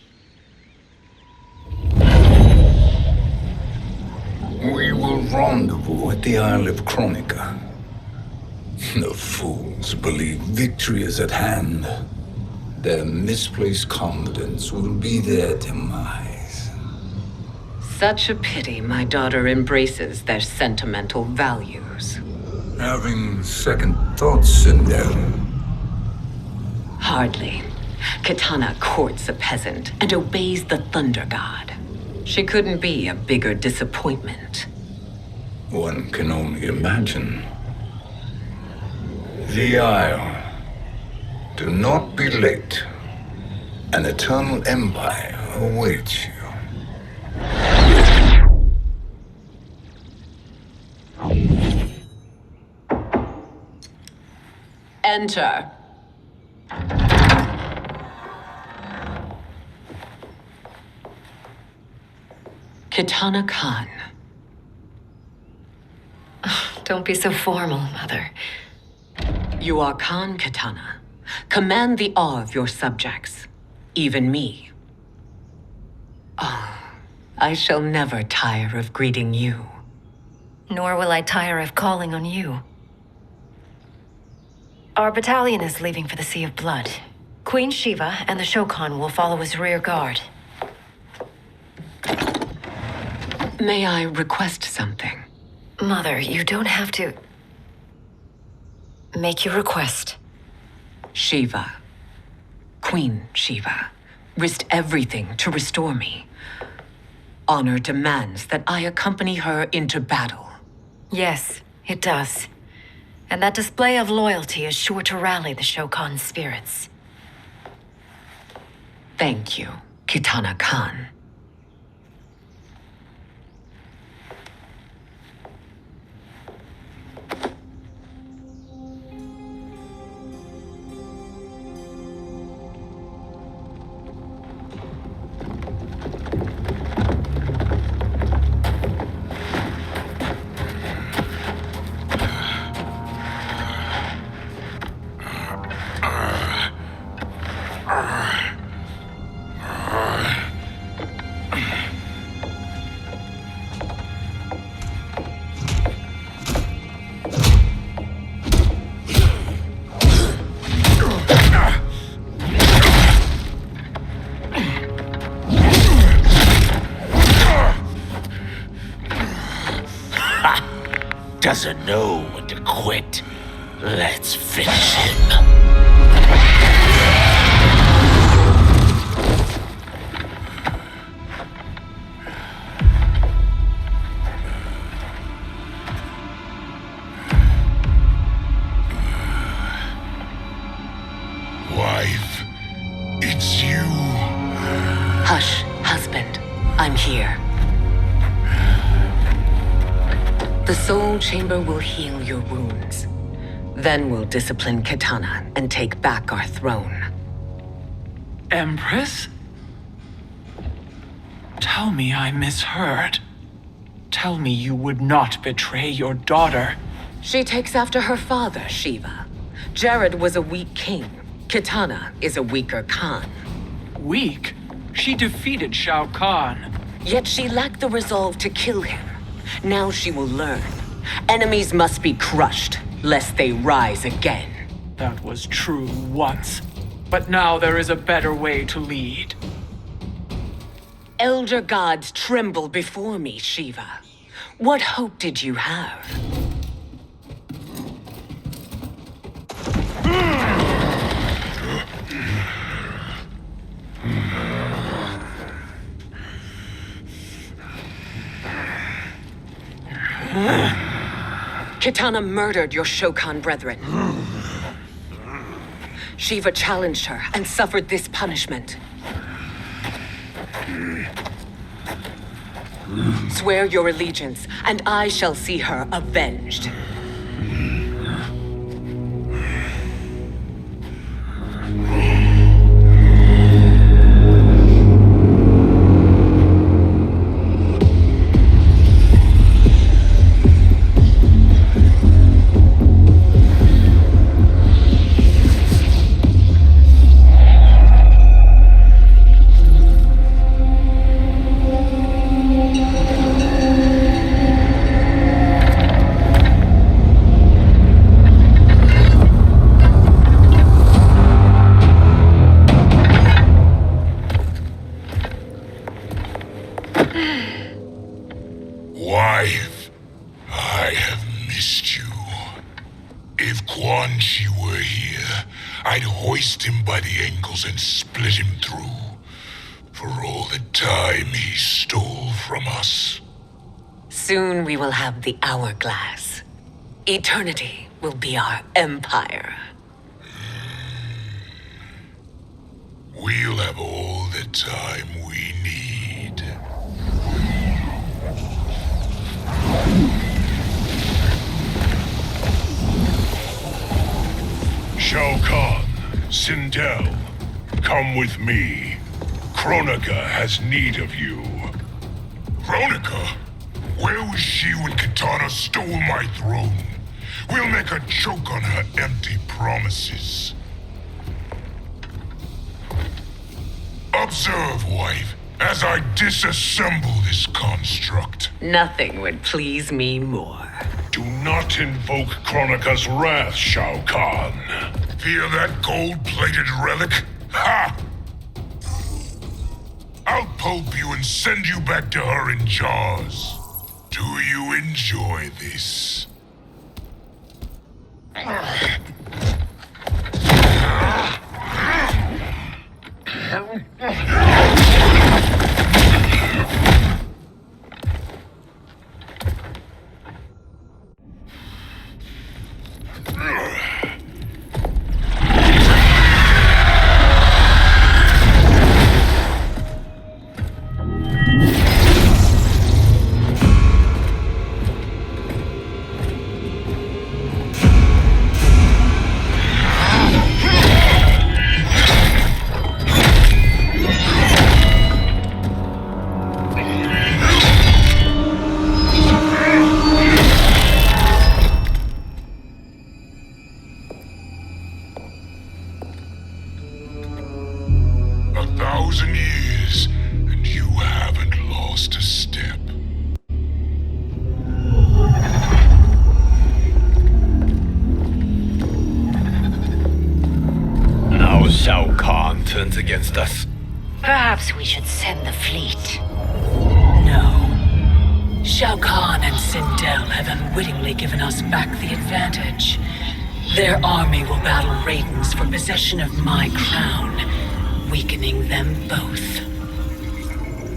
We will rendezvous at the Isle of Kronika. The fools believe victory is at hand. Their misplaced confidence will be their demise. Such a pity my daughter embraces their sentimental values. Having second thoughts, Sindel. Hardly. Kitana courts a peasant and obeys the Thunder God. She couldn't be a bigger disappointment. One can only imagine. The Isle. Do not be late. An eternal empire awaits you. Enter. Kitana Khan. Don't be so formal, Mother. You are Khan Kitana. Command the awe of your subjects, even me. Oh, I shall never tire of greeting you. Nor will I tire of calling on you. Our battalion is leaving for the Sea of Blood. Queen Shiva and the Shokan will follow as rear guard. May I request something? Mother, you don't have to... Make your request. Shiva, Queen Shiva, risked everything to restore me. Honor demands that I accompany her into battle. Yes, it does. And that display of loyalty is sure to rally the Shokan's spirits. Thank you, Kitana Khan. Doesn't know when to quit. Let's finish him. Wife, it's you. Hush, husband. I'm here. The Soul Chamber will heal your wounds. Then we'll discipline Kitana and take back our throne. Empress? Tell me I misheard. Tell me you would not betray your daughter. She takes after her father, Shiva. Jared was a weak king. Kitana is a weaker Khan. Weak? She defeated Shao Kahn. Yet she lacked the resolve to kill him. Now she will learn. Enemies must be crushed, lest they rise again. That was true once. But now there is a better way to lead. Elder gods tremble before me, Shiva. What hope did you have? Kitana murdered your Shokan brethren. Shiva challenged her and suffered this punishment. Swear your allegiance, and I shall see her avenged. Wife, I have missed you. If Quan Chi were here, I'd hoist him by the ankles and split him through. For all the time he stole from us. Soon we will have the hourglass. Eternity will be our empire. We'll have all the time we need. Shao Kahn, Sindel, come with me. Kronika has need of you. Kronika? Where was she when Kitana stole my throne? We'll make her choke on her empty promises. Observe, wife, as I disassemble this construct. Nothing would please me more. Do not invoke Kronika's wrath, Shao Kahn. Fear that gold-plated relic? Ha! I'll pulp you and send you back to her in jars. Do you enjoy this? turns against us. Perhaps we should send the fleet. No. Shao Kahn and Sindel have unwittingly given us back the advantage. Their army will battle Raidens for possession of my crown, weakening them both.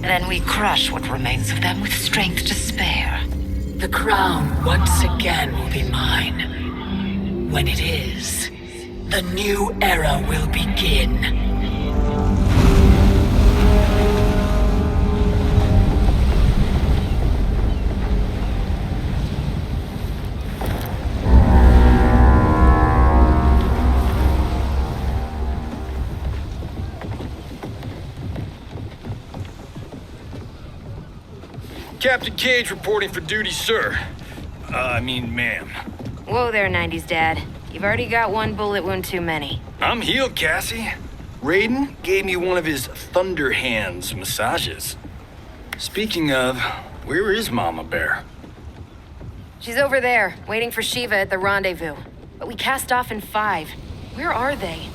Then we crush what remains of them with strength to spare. The crown once again will be mine. When it is, the new era will begin. Captain Cage reporting for duty, sir. Ma'am. Whoa there, 90s Dad. You've already got one bullet wound too many. I'm healed, Cassie. Raiden gave me one of his Thunder Hands massages. Speaking of, where is Mama Bear? She's over there, waiting for Shiva at the rendezvous. But we cast off in 5. Where are they?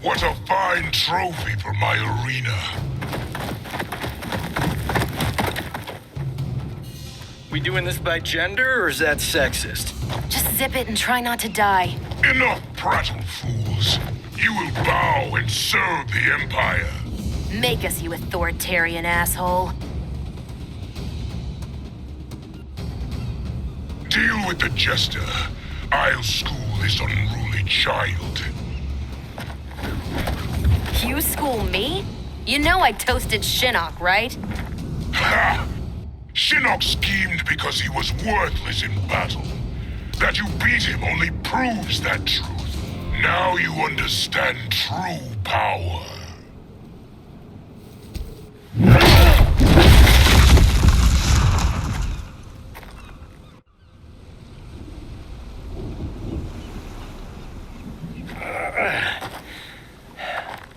What a fine trophy for my arena. We doing this by gender, or is that sexist? Just zip it and try not to die. Enough prattle, fools. You will bow and serve the Empire. Make us, you authoritarian asshole. Deal with the jester. I'll school this unruly child. You school me? You know I toasted Shinnok, right? Ha! Shinnok schemed because he was worthless in battle. That you beat him only proves that truth. Now you understand true power.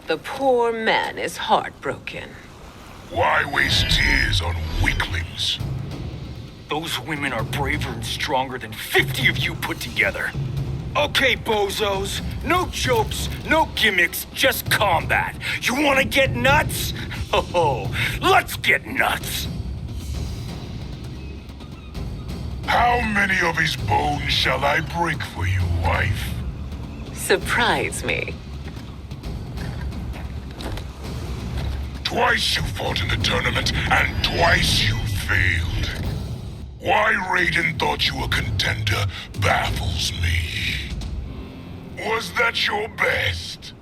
The poor man is heartbroken. Why waste tears on weaklings? Those women are braver and stronger than 50 of you put together. Okay, bozos. No jokes, no gimmicks, just combat. You wanna get nuts? Oh, let's get nuts! How many of his bones shall I break for you, wife? Surprise me. Twice you fought in the tournament, and twice you failed. Why Raiden thought you a contender baffles me. Was that your best?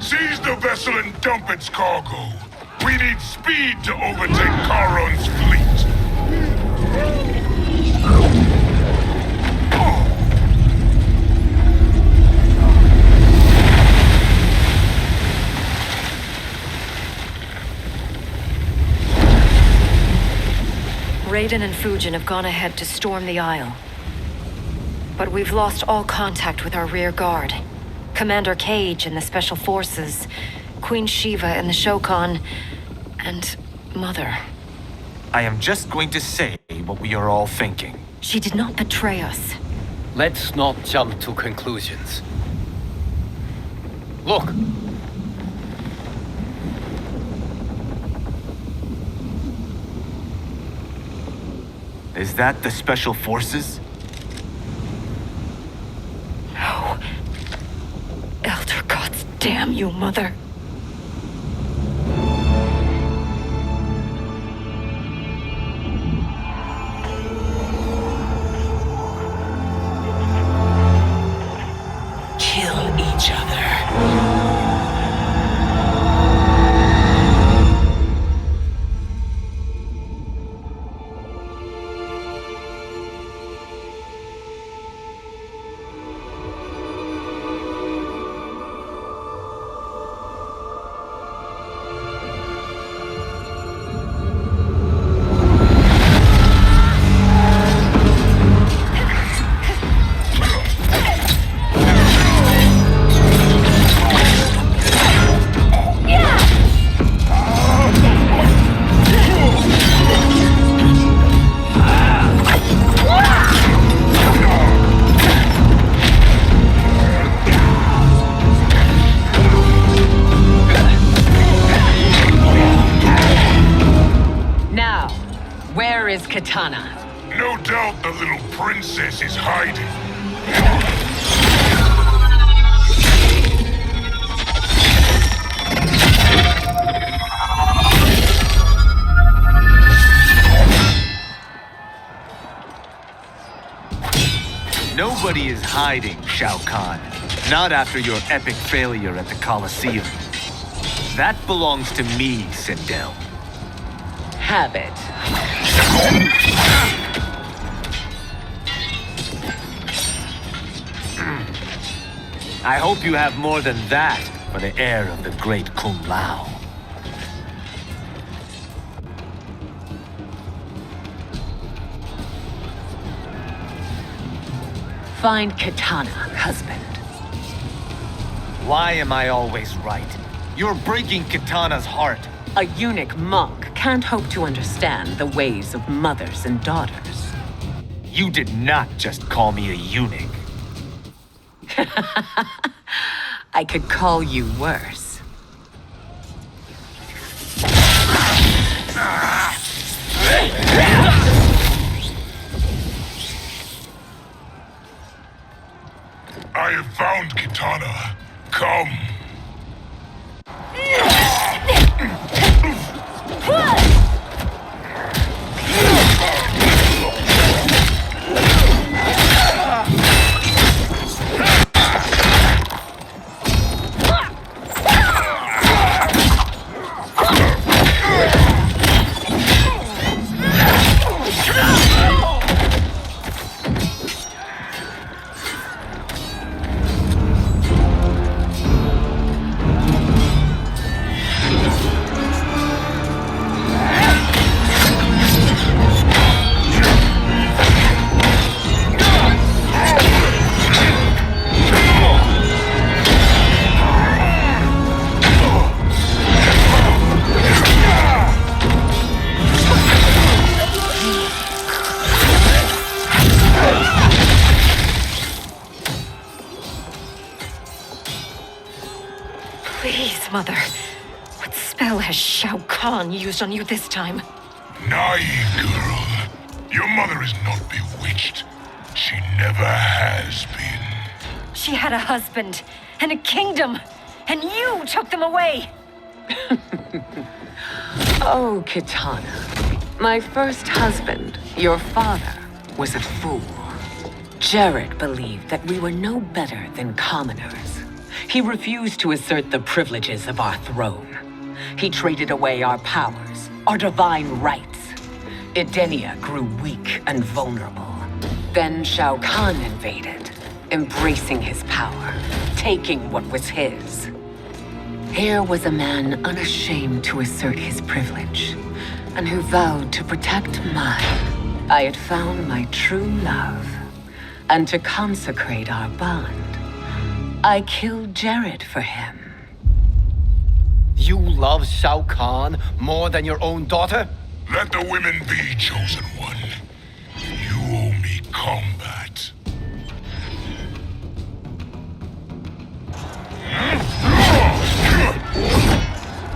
Seize the vessel and dump its cargo. We need speed to overtake Charon's fleet. Raiden and Fujin have gone ahead to storm the Isle. But we've lost all contact with our rear guard. Commander Cage and the Special Forces, Queen Shiva and the Shokan, and Mother. I am just going to say what we are all thinking. She did not betray us. Let's not jump to conclusions. Look! Is that the Special Forces? No. Elder gods damn you, Mother. Kill each other. Where is Katana? No doubt the little princess is hiding. Nobody is hiding, Shao Kahn. Not after your epic failure at the Colosseum. That belongs to me, Sindel. Have it. I hope you have more than that for the heir of the great Kung Lao. Find Katana, husband. Why am I always right? You're breaking Katana's heart. A eunuch monk can't hope to understand the ways of mothers and daughters. You did not just call me a eunuch. I could call you worse. I have found Katana. Come. Please, Mother. What spell has Shao Kahn used on you this time? Naive girl. Your mother is not bewitched. She never has been. She had a husband and a kingdom, and you took them away! Oh, Katana. My first husband, your father, was a fool. Jared believed that we were no better than commoners. He refused to assert the privileges of our throne. He traded away our powers, our divine rights. Edenia grew weak and vulnerable. Then Shao Kahn invaded, embracing his power, taking what was his. Here was a man unashamed to assert his privilege, and who vowed to protect mine. I had found my true love, and to consecrate our bond, I killed Jared for him. You love Shao Kahn more than your own daughter? Let the women be, chosen one. You owe me combat.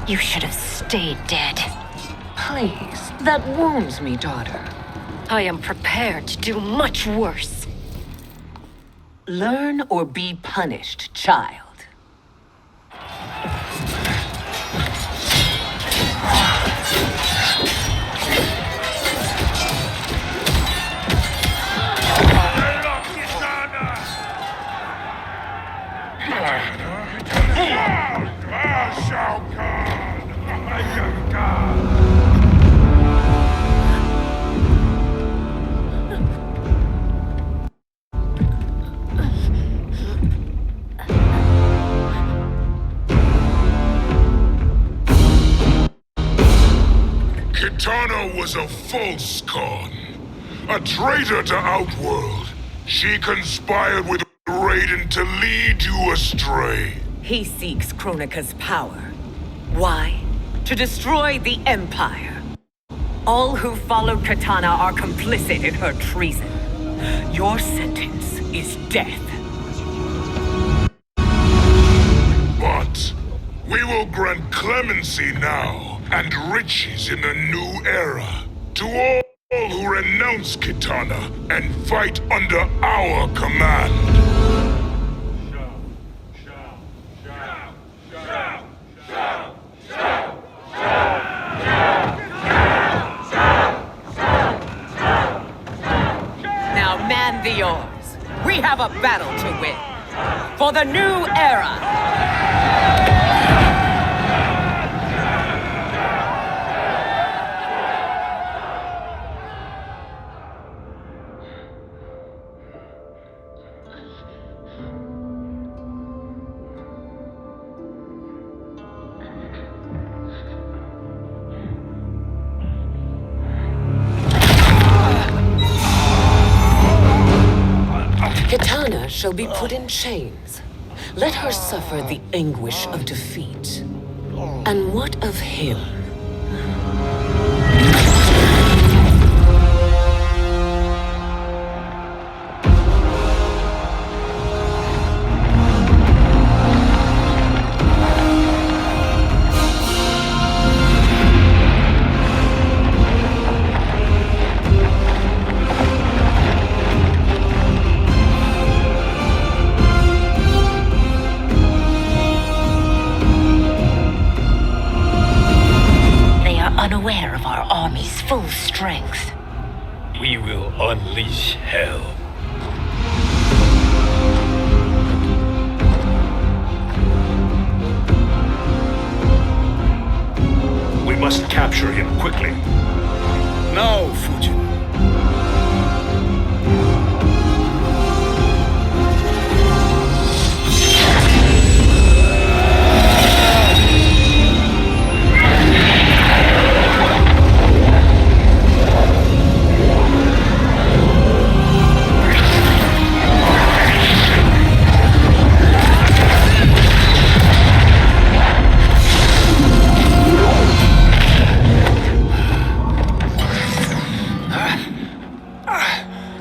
You should have stayed dead. Please, that wounds me, daughter. I am prepared to do much worse. Learn or be punished, child. Katana was a false Khan, a traitor to Outworld. She conspired with Raiden to lead you astray. He seeks Kronika's power. Why? To destroy the Empire. All who followed Katana are complicit in her treason. Your sentence is death. But we will grant clemency now and riches in the new era. To all who renounce Kitana and fight under our command. Now man the oars. We have a battle to win. For the new era. Kitana shall be put in chains. Let her suffer the anguish of defeat. And what of him? Unaware of our army's full strength. We will unleash hell. We must capture him quickly. Now, Fujin.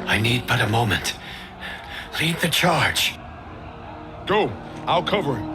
I need but a moment. Lead the charge. Go. I'll cover him.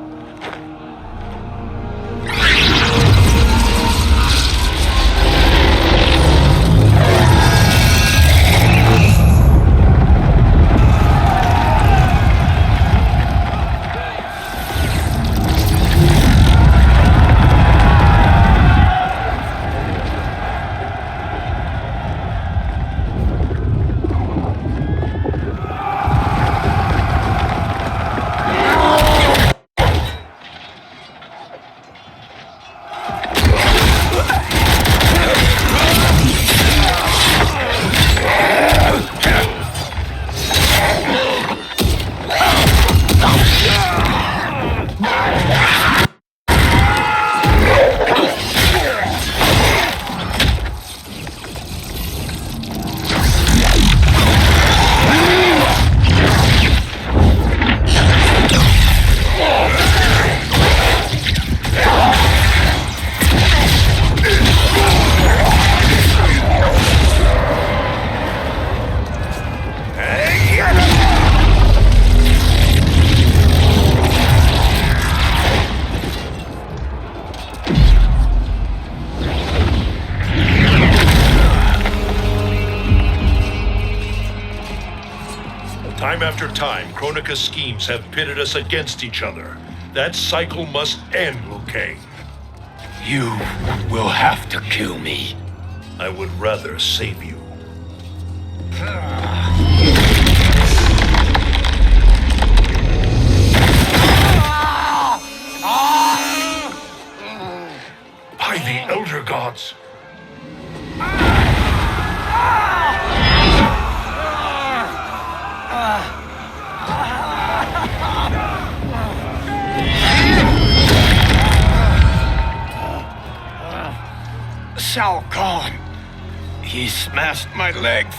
Time after time, Kronika's schemes have pitted us against each other. That cycle must end, Liu Kang. You will have to kill me. I would rather save you. By the Elder Gods! Shao Kahn! He smashed my legs!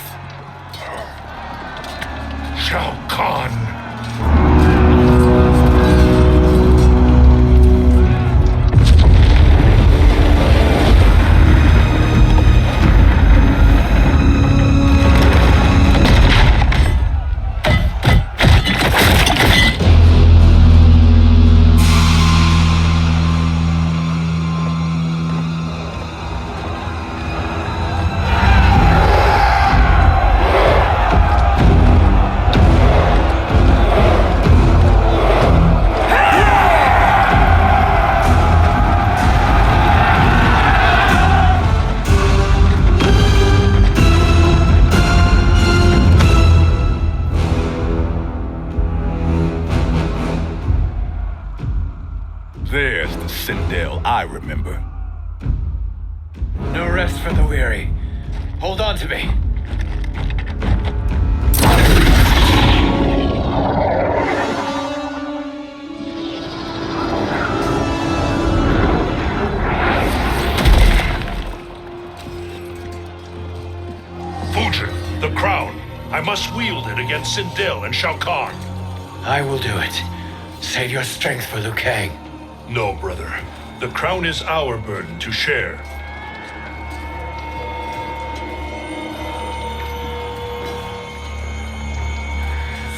Shao Kahn! Sindel I remember. No rest for the weary. Hold on to me. Fujin, the crown. I must wield it against Sindel and Shao Kahn. I will do it. Save your strength for Liu Kang. No, brother. The crown is our burden to share.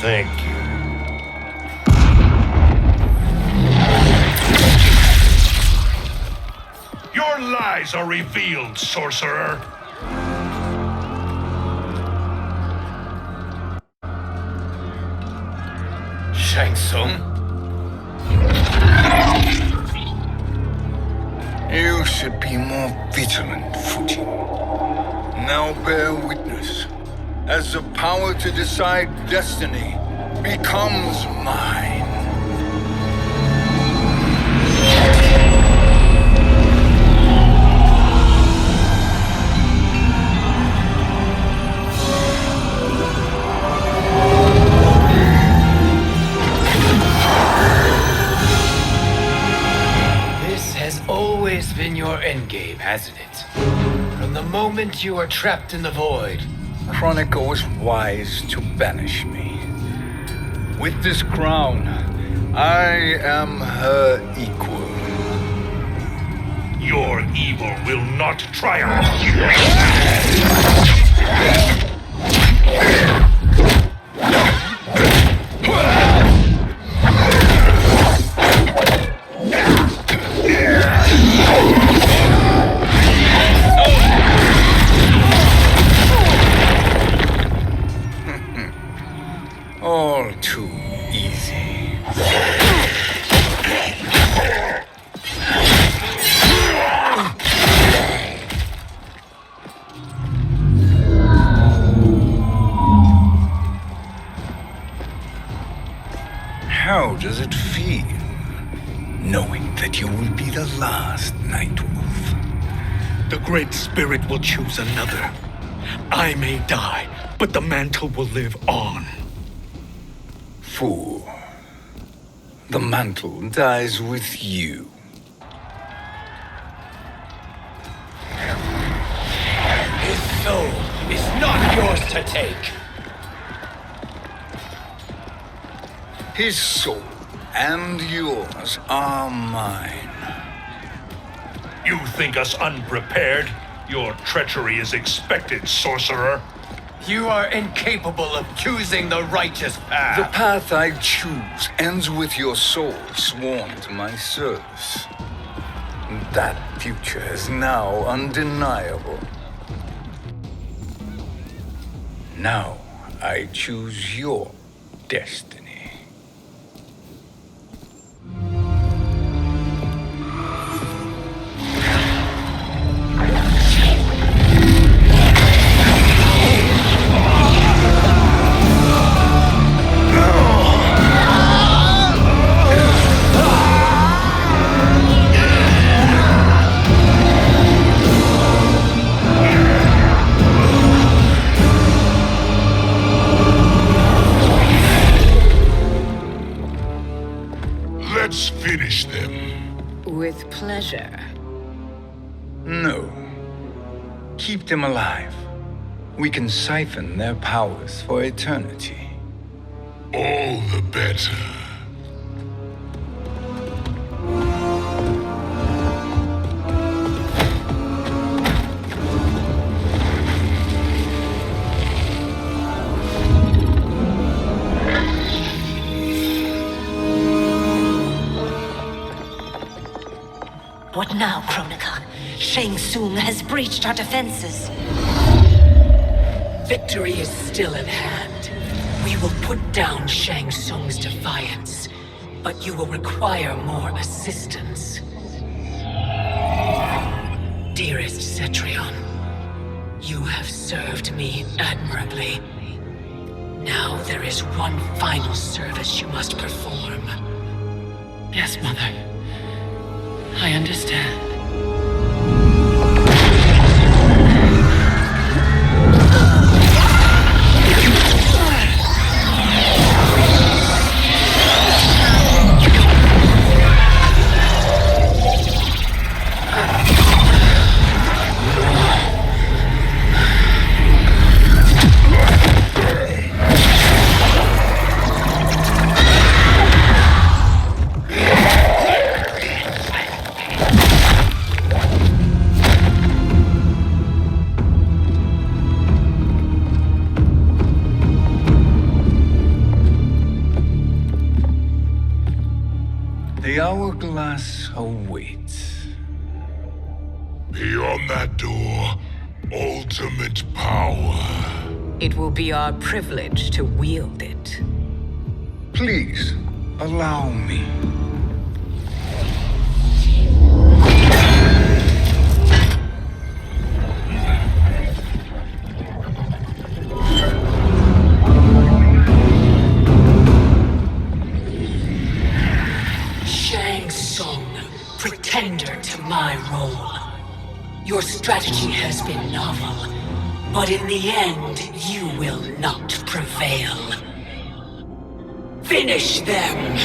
Thank you. Your lies are revealed, sorcerer. Shang Tsung? You should be more vigilant, Fujin. Now bear witness. As the power to decide destiny becomes mine. Always been your endgame, hasn't it? From the moment you were trapped in the void. Kronika was wise to banish me. With this crown, I am her equal. Your evil will not triumph. All too easy. How does it feel, knowing that you will be the last Nightwolf? The Great Spirit will choose another. I may die, but the mantle will live on. Fool. The mantle dies with you. His soul is not yours to take. His soul and yours are mine. You think us unprepared? Your treachery is expected, sorcerer. You are incapable of choosing the righteous path. The path I choose ends with your soul sworn to my service. That future is now undeniable. Now I choose your destiny. Let's finish them. With pleasure. No. Keep them alive. We can siphon their powers for eternity. All the better. What now, Kronika? Shang Tsung has breached our defenses. Victory is still at hand. We will put down Shang Tsung's defiance, but you will require more assistance. Dearest Cetrion, you have served me admirably. Now there is one final service you must perform. Yes, Mother. I understand. The hourglass awaits. Beyond that door, ultimate power. It will be our privilege to wield it. Please, allow me. Shang Tsung, pretender to my role. Your strategy has been novel, but in the end, you will not prevail. Finish them!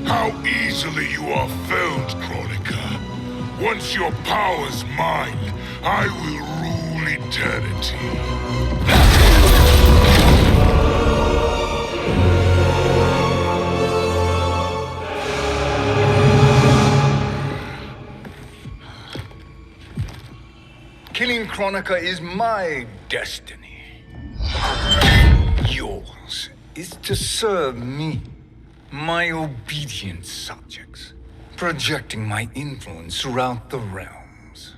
How easily you are felled, Kronika. Once your power's mine, I will rule eternity. Killing Kronika is my destiny. Yours is to serve me, my obedient subjects, projecting my influence throughout the realms.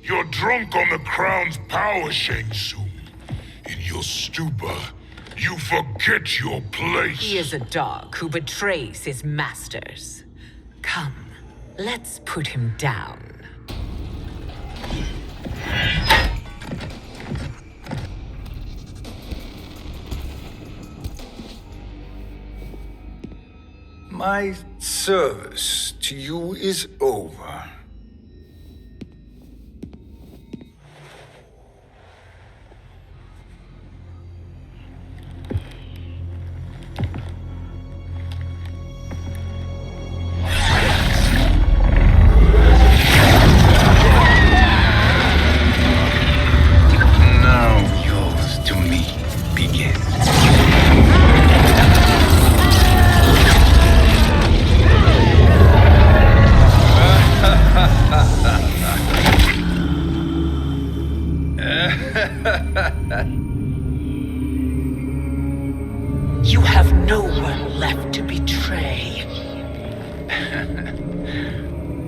You're drunk on the crown's power, Shang Tsung. In your stupor, you forget your place. He is a dog who betrays his masters. Come, let's put him down. My service to you is over. Now yours to me begins. You have no one left to betray.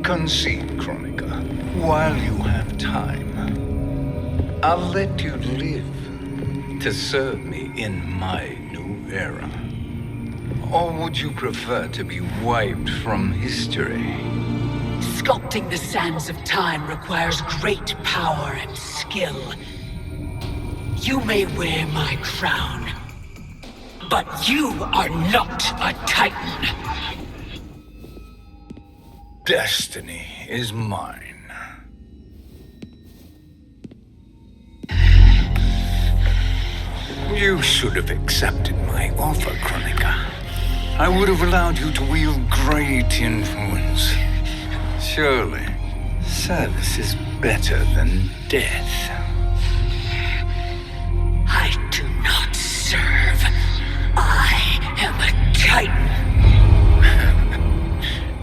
Concede, Kronika, while you have time. I'll let you live to serve me in my new era. Or would you prefer to be wiped from history? Sculpting the sands of time requires great power and skill. You may wear my crown, but you are not a Titan. Destiny is mine. You should have accepted my offer, Kronika. I would have allowed you to wield great influence. Surely, service is better than death. I do not serve. I am a Titan.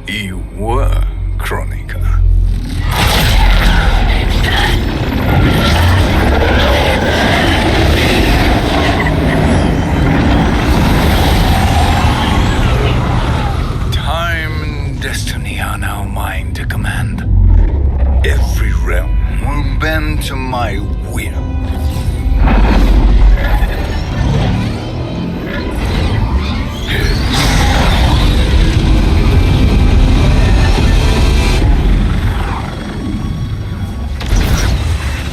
You were, Kronika. Time and destiny are now mine to command. Every realm will bend to my will.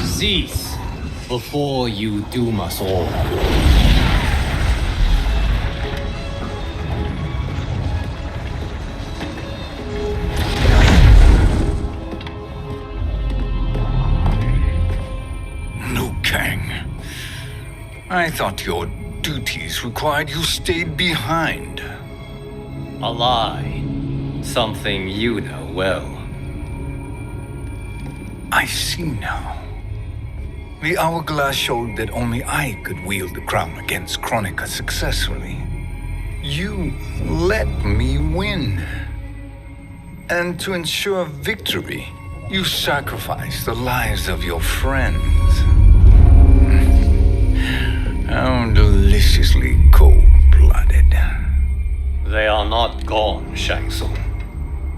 Cease before you doom us all. Liu Kang. I thought your duties required you stayed behind. A lie. Something you know well. I see now. The hourglass showed that only I could wield the crown against Kronika successfully. You let me win. And to ensure victory, you sacrificed the lives of your friends. How deliciously cold-blooded. They are not gone, Shang Tsung.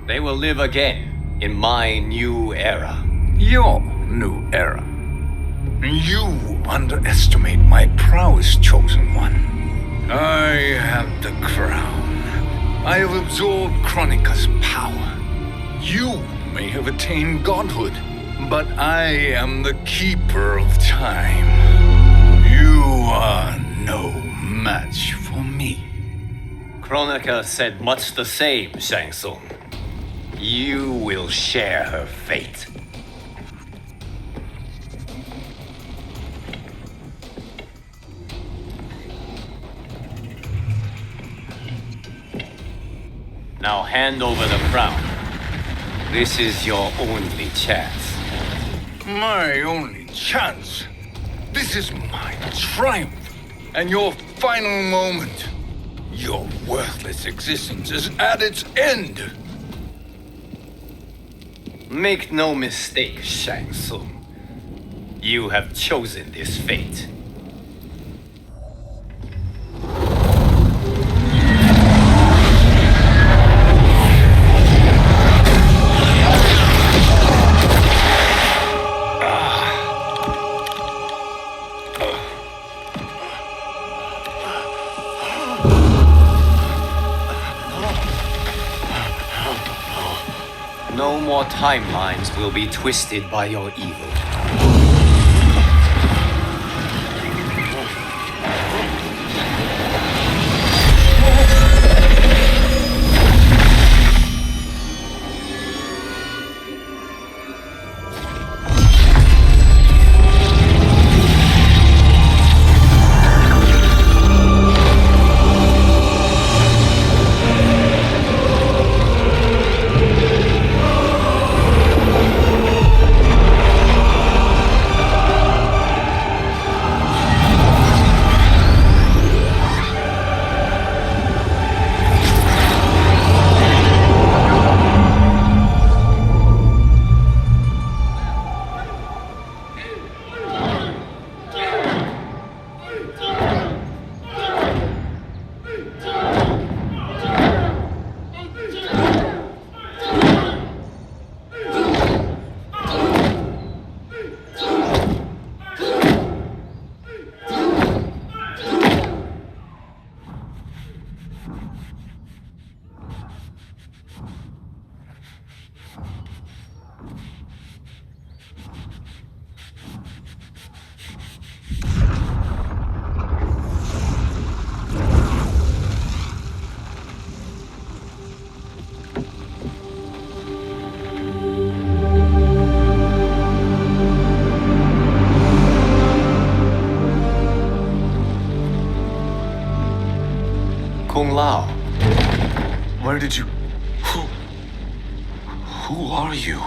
They will live again in my new era. Your new era. You underestimate my prowess, Chosen One. I have the crown. I have absorbed Kronika's power. You may have attained godhood, but I am the keeper of time. You are no match for me. Kronika said much the same, Shang Tsung. You will share her fate. Now hand over the crown. This is your only chance. My only chance. This is my triumph. And your final moment. Your worthless existence is at its end. Make no mistake, Shang Tsung. You have chosen this fate. No more timelines will be twisted by your evil. Kung Lao. Where did you... Who are you?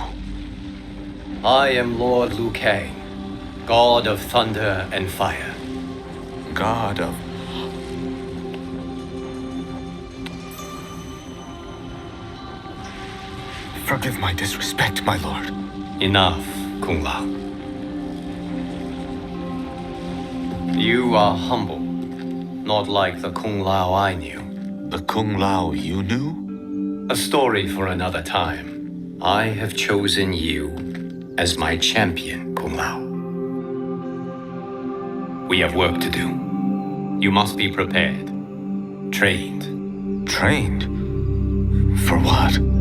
I am Lord Liu Kang, God of thunder and fire. God of... Forgive my disrespect, my lord. Enough, Kung Lao. You are humble, not like the Kung Lao I knew. The Kung Lao you knew? A story for another time. I have chosen you as my champion, Kung Lao. We have work to do. You must be prepared. Trained. Trained? For what?